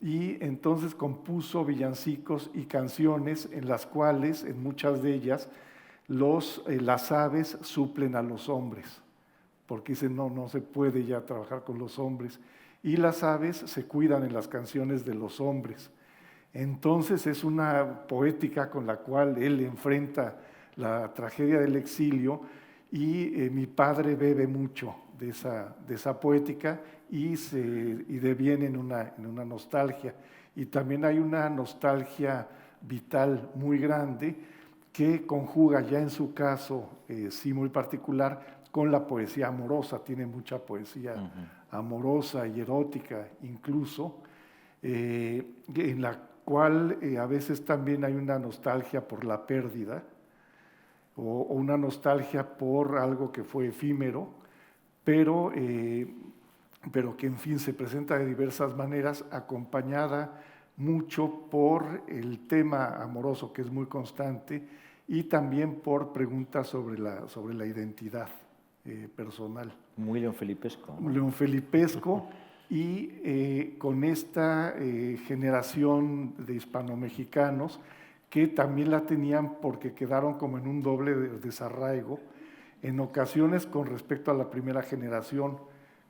y entonces compuso villancicos y canciones en las cuales, en muchas de ellas, las aves suplen a los hombres, porque dicen, no se puede ya trabajar con los hombres, y las aves se cuidan en las canciones de los hombres. Entonces es una poética con la cual él enfrenta la tragedia del exilio, y mi padre bebe mucho de esa poética y deviene en una nostalgia. Y también hay una nostalgia vital muy grande que conjuga ya en su caso, sí muy particular, con la poesía amorosa. Tiene mucha poesía amorosa y erótica incluso, en la cual a veces también hay una nostalgia por la pérdida, o una nostalgia por algo que fue efímero, pero que en fin se presenta de diversas maneras, acompañada mucho por el tema amoroso, que es muy constante, y también por preguntas sobre la identidad personal. Muy leonfelipesco, ¿no? Leonfelipesco, y con esta generación de hispanomexicanos que también la tenían porque quedaron como en un doble desarraigo, en ocasiones con respecto a la primera generación,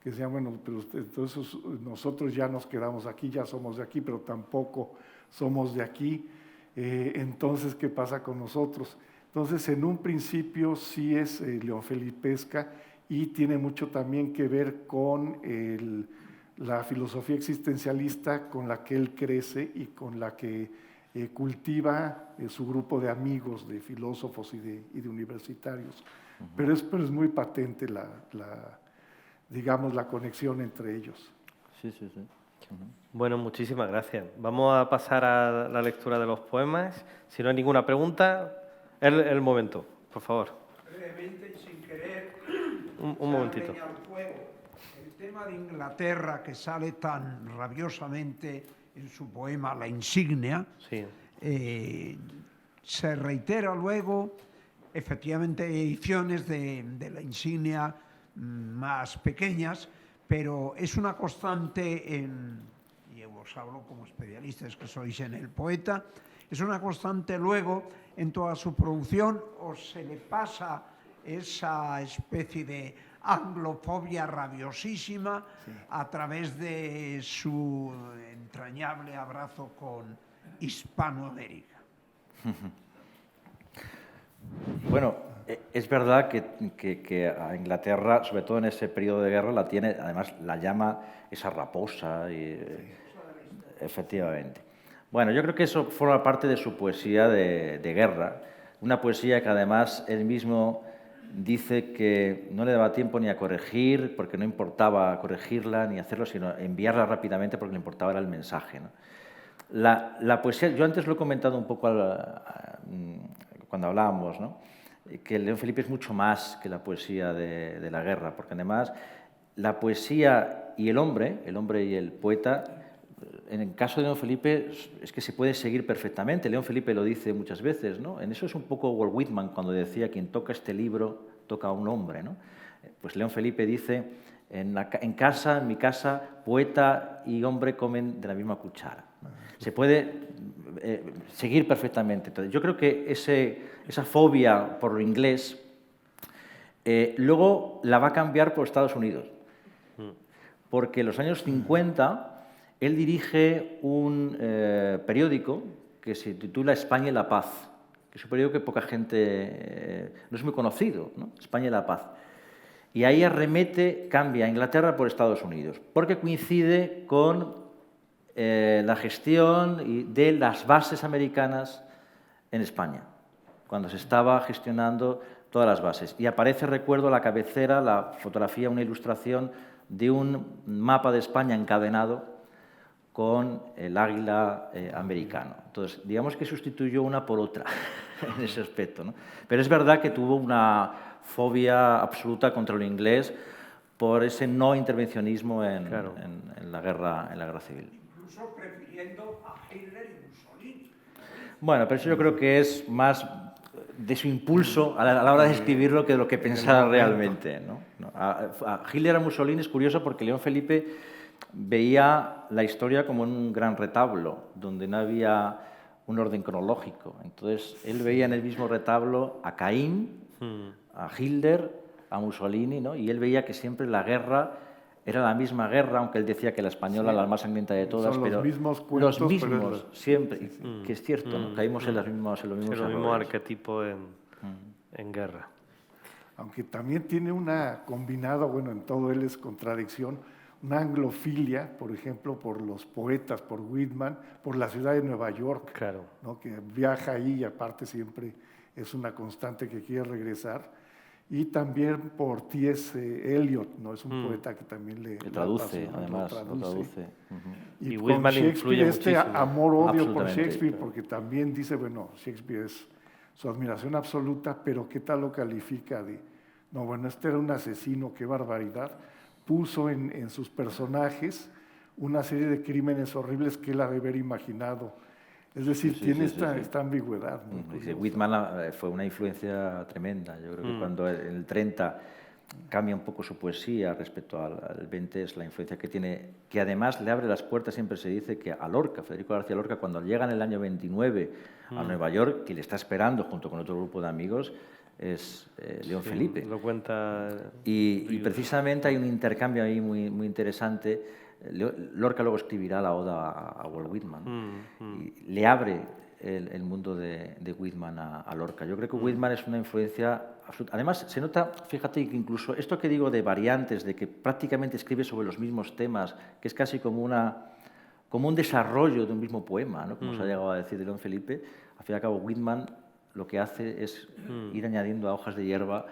que decían, bueno, pero entonces nosotros ya nos quedamos aquí, ya somos de aquí, pero tampoco somos de aquí, entonces, ¿qué pasa con nosotros? Entonces, en un principio sí es leonfelipesca, y tiene mucho también que ver con la filosofía existencialista con la que él crece y con la que cultiva su grupo de amigos, de filósofos y de universitarios. Pero es muy patente digamos, la conexión entre ellos. Sí. Bueno, muchísimas gracias. Vamos a pasar a la lectura de los poemas. Si no hay ninguna pregunta, el momento, por favor. Brevemente, sin querer, un momentito. al fuego. El tema de Inglaterra, que sale tan rabiosamente en su poema La insignia, Sí. se reitera luego, efectivamente, ediciones de La insignia más pequeñas, pero es una constante y os hablo como especialistas que sois en el poeta, es una constante luego en toda su producción, o se le pasa esa especie de anglofobia rabiosísima a través de su entrañable abrazo con Hispanoamérica. Bueno, es verdad que a Inglaterra, sobre todo en ese periodo de guerra, la tiene, además la llama esa raposa, efectivamente. Bueno, yo creo que eso forma parte de su poesía de guerra, una poesía que además él mismo dice que no le daba tiempo ni a corregir, porque no importaba corregirla ni hacerlo, sino enviarla rápidamente porque le importaba era el mensaje, ¿no? La poesía, yo antes lo he comentado un poco cuando hablábamos, ¿no? Que León Felipe es mucho más que la poesía de la guerra, porque además la poesía y el hombre y el poeta, en el caso de León Felipe es que se puede seguir perfectamente. León Felipe lo dice muchas veces, ¿no? En eso es un poco Walt Whitman cuando decía quien toca este libro toca a un hombre, ¿no? Pues León Felipe dice en mi casa, poeta y hombre comen de la misma cuchara, ¿no? Se puede seguir perfectamente. Entonces, yo creo que esa fobia por lo inglés luego la va a cambiar por Estados Unidos, porque en los años 50 él dirige un periódico que se titula España y la Paz, que es un periódico que poca gente, no es muy conocido, ¿no? España y la Paz. Y ahí cambia Inglaterra por Estados Unidos, porque coincide con la gestión de las bases americanas en España, cuando se estaba gestionando todas las bases. Y aparece, recuerdo, la cabecera, la fotografía, una ilustración de un mapa de España encadenado con el águila americano. Entonces, digamos que sustituyó una por otra en ese aspecto, ¿no? Pero es verdad que tuvo una fobia absoluta contra lo inglés por ese no intervencionismo en la guerra civil. Incluso prefiriendo a Hitler y Mussolini. Bueno, pero eso yo creo que es más de su impulso a la hora de escribirlo que de lo que pensaba realmente, ¿no? A Hitler y a Mussolini es curioso porque León Felipe veía la historia como en un gran retablo, donde no había un orden cronológico. Entonces, él veía en el mismo retablo a Caín, a Hitler, a Mussolini, ¿no? Y él veía que siempre la guerra era la misma guerra, aunque él decía que la española, la más sangrienta de todas, son pero los mismos cuentos, los mismos pero siempre, que es cierto, ¿no? Caímos en los mismos Sí, los mismos errores. arquetipos en guerra. Aunque también tiene una combinada, bueno, en todo él es contradicción, una anglofilia, por ejemplo, por los poetas, por Whitman, por la ciudad de Nueva York, Claro. ¿no? Que viaja ahí y aparte siempre es una constante que quiere regresar. Y también por T.S. Eliot, ¿no? Es un poeta que también le Que traduce, apasiona, además, lo lo traduce. Y con Whitman influye Shakespeare este muchísimo. amor-odio por Absolutamente, Shakespeare, claro. porque también dice, bueno, Shakespeare es su admiración absoluta, pero ¿qué tal lo califica de, no, bueno, este era un asesino, qué barbaridad? Puso en sus personajes una serie de crímenes horribles que él ha de haber imaginado. Es decir, tiene esta ambigüedad. Muy Dice, curiosa. Whitman fue una influencia tremenda. Yo creo que cuando en el 30 cambia un poco su poesía respecto al 20, es la influencia que tiene, que además le abre las puertas, siempre se dice, que a Lorca, Federico García Lorca, cuando llega en el año 29 a Nueva York, que le está esperando junto con otro grupo de amigos, es León Felipe. Lo cuenta. Y precisamente hay un intercambio ahí muy interesante. Lorca luego escribirá la oda a Walt Whitman y le abre el mundo de Whitman a Lorca. Yo creo que Whitman es una influencia absoluta. Además, se nota, fíjate, que incluso esto que digo de variantes, de que prácticamente escribe sobre los mismos temas, que es casi como un desarrollo de un mismo poema, ¿no? Como se ha llegado a decir de León Felipe. Al fin y al cabo, Whitman lo que hace es ir añadiendo a Hojas de hierba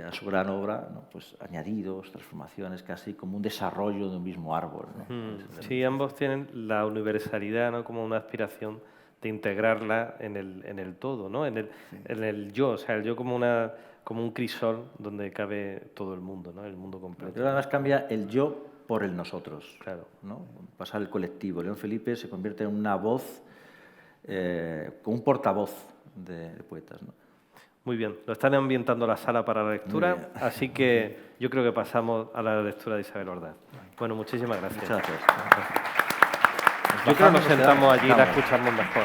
a su gran obra, ¿no? Pues añadidos, transformaciones, casi como un desarrollo de un mismo árbol, ¿no? Sí, ambos tienen la universalidad, ¿no? Como una aspiración de integrarla en el todo, ¿no? En el yo, o sea, el yo como un crisol donde cabe todo el mundo, ¿no? El mundo completo. Pero además cambia el yo por el nosotros, Claro. ¿no? Pasa al colectivo. León Felipe se convierte en una voz, como un portavoz de poetas, ¿no? Muy bien, lo están ambientando la sala para la Muy lectura, bien. así que yo creo que pasamos a la lectura de Isabel Ordaz. Bueno, muchísimas gracias. Muchas gracias. Yo creo que nos Bajamos, sentamos allí y la sentamos. escuchamos mejor.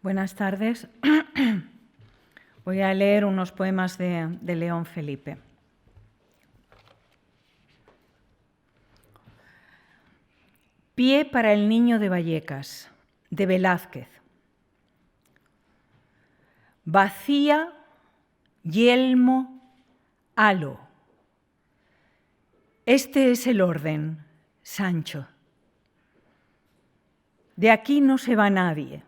Buenas tardes. Voy a leer unos poemas de León Felipe. Pie para el niño de Vallecas, de Velázquez. Vacía, yelmo, halo. Este es el orden, Sancho. De aquí no se va nadie.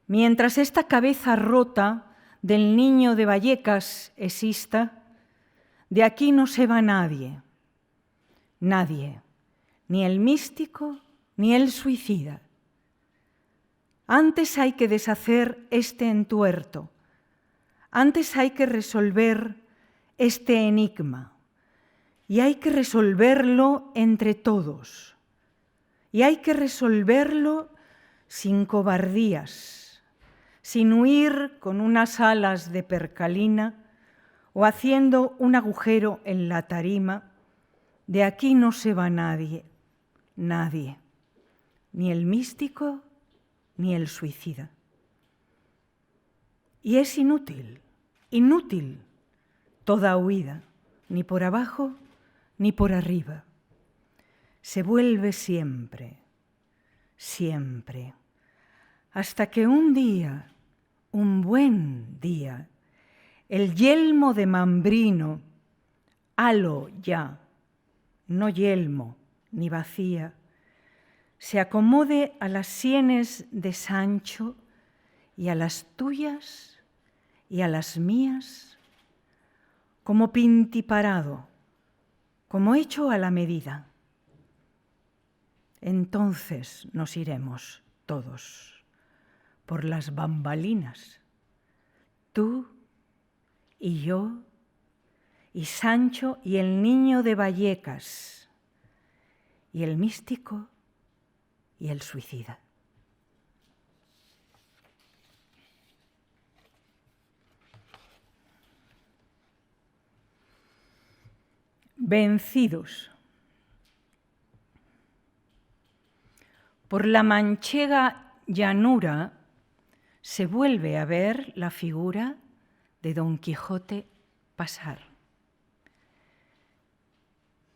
Mientras esta cabeza rota del niño de Vallecas exista, de aquí no se va nadie. Nadie. Ni el místico, ni el suicida. Antes hay que deshacer este entuerto. Antes hay que resolver este enigma. Y hay que resolverlo entre todos. Y hay que resolverlo sin cobardías, sin huir con unas alas de percalina o haciendo un agujero en la tarima. De aquí no se va nadie. Nadie, ni el místico, ni el suicida. Y es inútil, inútil toda huida, ni por abajo, ni por arriba. Se vuelve siempre, siempre, hasta que un día, un buen día, el yelmo de Mambrino, halo ya, no yelmo, ni vacía, se acomode a las sienes de Sancho y a las tuyas y a las mías, como pintiparado, como hecho a la medida. Entonces nos iremos todos por las bambalinas, tú y yo y Sancho y el niño de Vallecas, y el místico y el suicida. Vencidos. Por la manchega llanura se vuelve a ver la figura de Don Quijote pasar.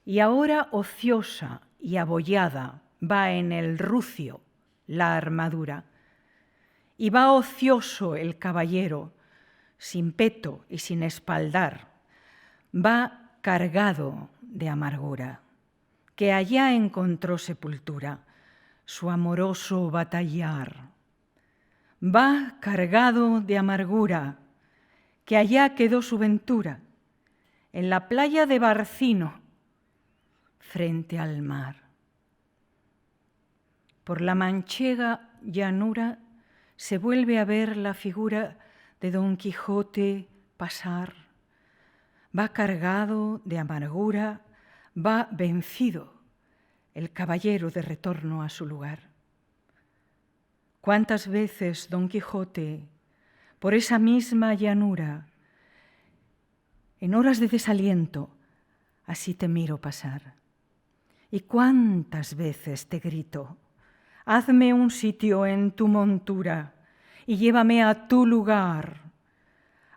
Y ahora ociosa y abollada va en el rucio la armadura, y va ocioso el caballero, sin peto y sin espaldar, va cargado de amargura, que allá encontró sepultura, su amoroso batallar. Va cargado de amargura, que allá quedó su ventura, en la playa de Barcino, frente al mar. Por la manchega llanura se vuelve a ver la figura de Don Quijote pasar. Va cargado de amargura, va vencido el caballero de retorno a su lugar. ¿Cuántas veces, Don Quijote, por esa misma llanura, en horas de desaliento, así te miro pasar? ¿Y cuántas veces te grito, hazme un sitio en tu montura y llévame a tu lugar?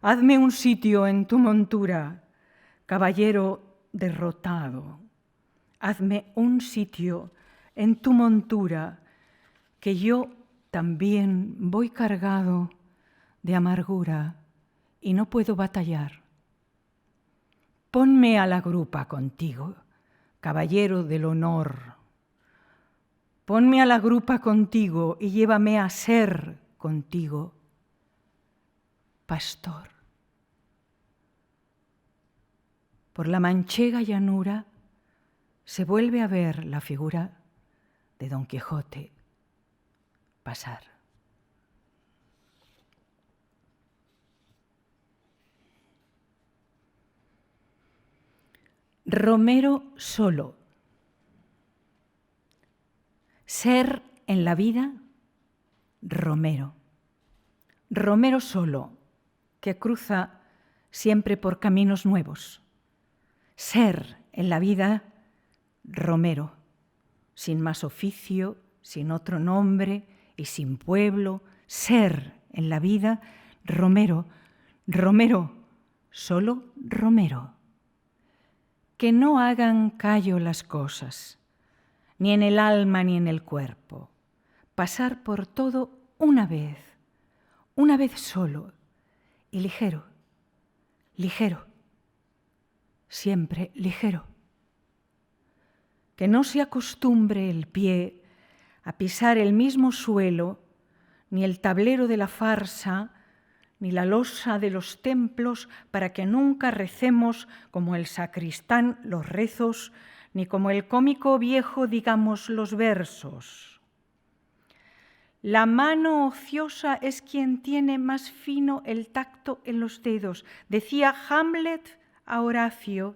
Hazme un sitio en tu montura, caballero derrotado. Hazme un sitio en tu montura, que yo también voy cargado de amargura y no puedo batallar. Ponme a la grupa contigo, caballero del honor. Ponme a la grupa contigo y llévame a ser contigo pastor. Por la manchega llanura se vuelve a ver la figura de Don Quijote pasar. Romero solo. Ser en la vida Romero. Romero solo, que cruza siempre por caminos nuevos. Ser en la vida Romero, sin más oficio, sin otro nombre y sin pueblo. Ser en la vida Romero, Romero, solo Romero. Que no hagan callo las cosas, ni en el alma ni en el cuerpo. Pasar por todo una vez solo y ligero, ligero, siempre ligero. Que no se acostumbre el pie a pisar el mismo suelo, ni el tablero de la farsa, ni la losa de los templos, para que nunca recemos como el sacristán los rezos, ni como el cómico viejo digamos los versos. La mano ociosa es quien tiene más fino el tacto en los dedos, decía Hamlet a Horacio,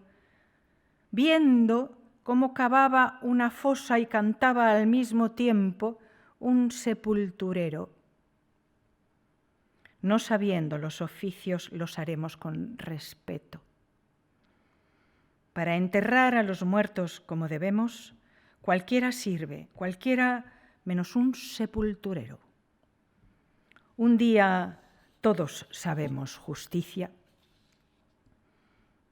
viendo cómo cavaba una fosa y cantaba al mismo tiempo un sepulturero. No sabiendo los oficios, los haremos con respeto. Para enterrar a los muertos como debemos, cualquiera sirve, cualquiera menos un sepulturero. Un día todos sabemos justicia.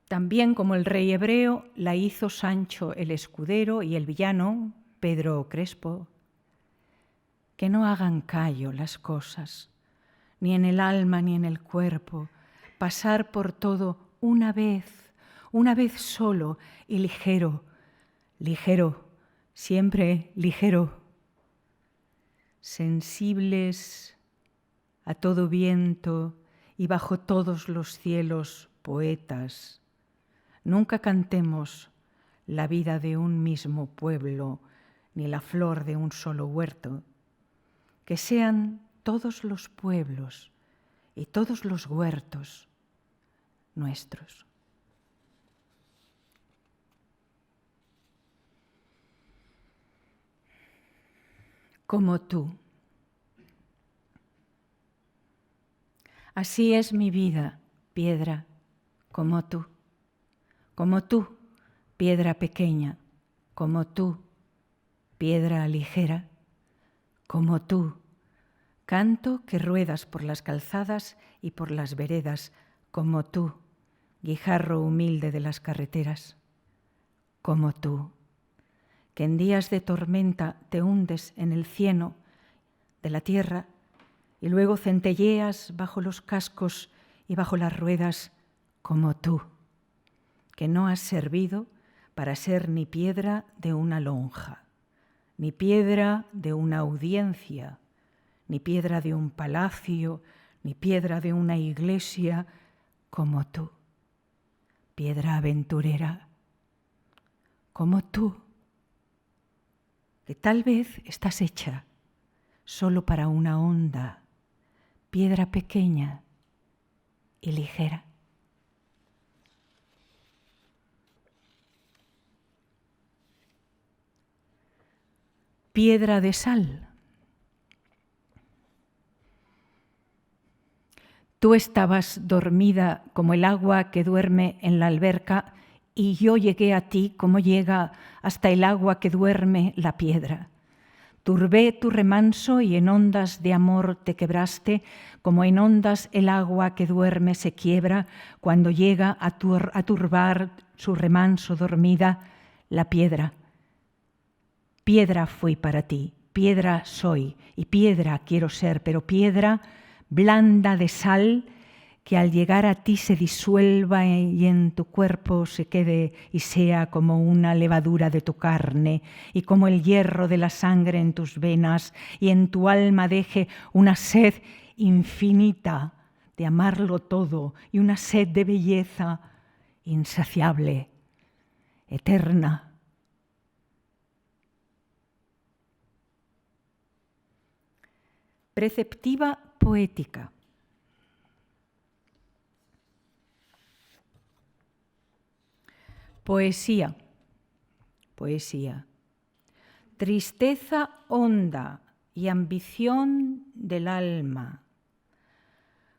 También como el rey hebreo la hizo Sancho el escudero y el villano Pedro Crespo. Que no hagan callo las cosas, ni en el alma ni en el cuerpo, pasar por todo una vez solo y ligero, ligero, siempre ligero. Sensibles a todo viento y bajo todos los cielos poetas, nunca cantemos la vida de un mismo pueblo, ni la flor de un solo huerto, que sean todos los pueblos y todos los huertos nuestros. como tú. Así es mi vida, piedra, como tú, piedra pequeña, como tú, piedra ligera, como tú, canto que ruedas por las calzadas y por las veredas, como tú, guijarro humilde de las carreteras, como tú, que en días de tormenta te hundes en el cieno de la tierra y luego centelleas bajo los cascos y bajo las ruedas, como tú, que no has servido para ser ni piedra de una lonja, ni piedra de una audiencia, ni piedra de un palacio, ni piedra de una iglesia, como tú, piedra aventurera, como tú, que tal vez estás hecha solo para una onda, piedra pequeña y ligera. Piedra de sal. Tú estabas dormida como el agua que duerme en la alberca y yo llegué a ti como llega hasta el agua que duerme la piedra. Turbé tu remanso y en ondas de amor te quebraste, como en ondas el agua que duerme se quiebra cuando llega a turbar su remanso dormida la piedra. Piedra fui para ti, piedra soy y piedra quiero ser, pero piedra blanda de sal que al llegar a ti se disuelva y en tu cuerpo se quede y sea como una levadura de tu carne y como el hierro de la sangre en tus venas y en tu alma deje una sed infinita de amarlo todo y una sed de belleza insaciable, eterna. Preceptiva poética. Poesía, poesía. Tristeza honda y ambición del alma.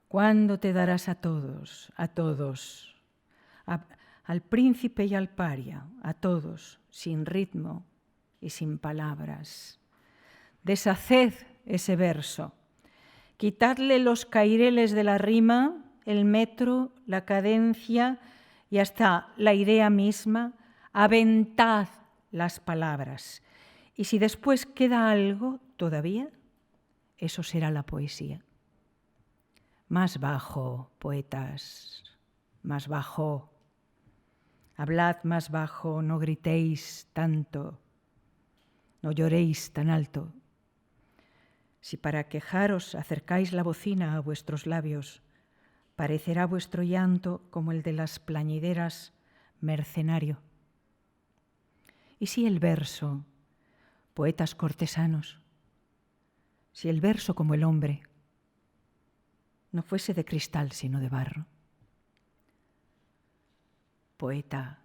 ¿Cuándo te darás a todos, al príncipe y al paria, a todos, sin ritmo y sin palabras? Deshaced ese verso, quitadle los caireles de la rima, el metro, la cadencia y hasta la idea misma, aventad las palabras. Y si después queda algo todavía, eso será la poesía. Más bajo, poetas, más bajo. Hablad más bajo, no gritéis tanto, no lloréis tan alto. Si para quejaros acercáis la bocina a vuestros labios, parecerá vuestro llanto como el de las plañideras mercenario. ¿Y si el verso, poetas cortesanos, si el verso como el hombre no fuese de cristal sino de barro? Poeta,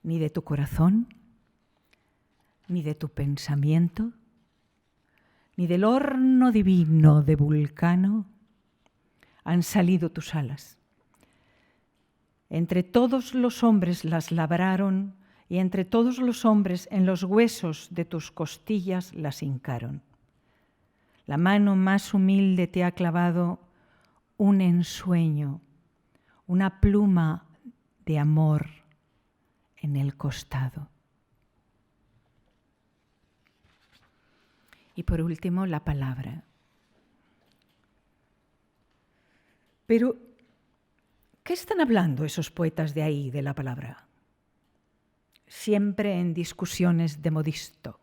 ni de tu corazón, ni de tu pensamiento, ni del horno divino de Vulcano han salido tus alas. Entre todos los hombres las labraron y entre todos los hombres en los huesos de tus costillas las hincaron. La mano más humilde te ha clavado un ensueño, una pluma de amor en el costado. Y por último, la palabra. Pero, ¿qué están hablando esos poetas de ahí, de la palabra? Siempre en discusiones de modisto,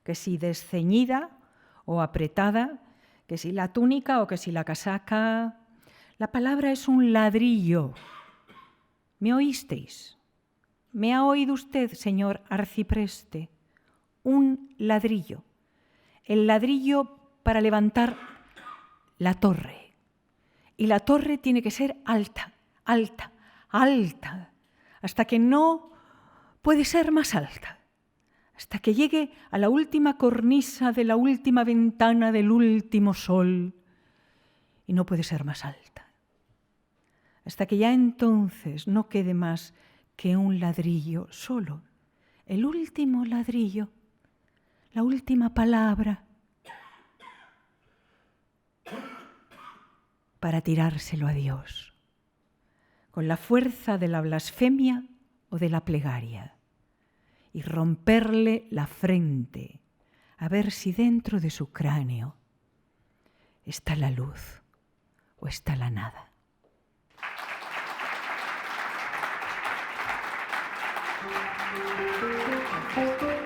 que si desceñida o apretada, que si la túnica o que si la casaca. La palabra es un ladrillo. ¿Me oísteis? ¿Me ha oído usted, señor arcipreste? Un ladrillo. El ladrillo para levantar la torre. Y la torre tiene que ser alta, alta, alta, hasta que no puede ser más alta, hasta que llegue a la última cornisa de la última ventana del último sol, y no puede ser más alta, hasta que ya entonces no quede más que un ladrillo solo, el último ladrillo, la última palabra, para tirárselo a Dios, con la fuerza de la blasfemia o de la plegaria, y romperle la frente, a ver si dentro de su cráneo está la luz o está la nada. Gracias.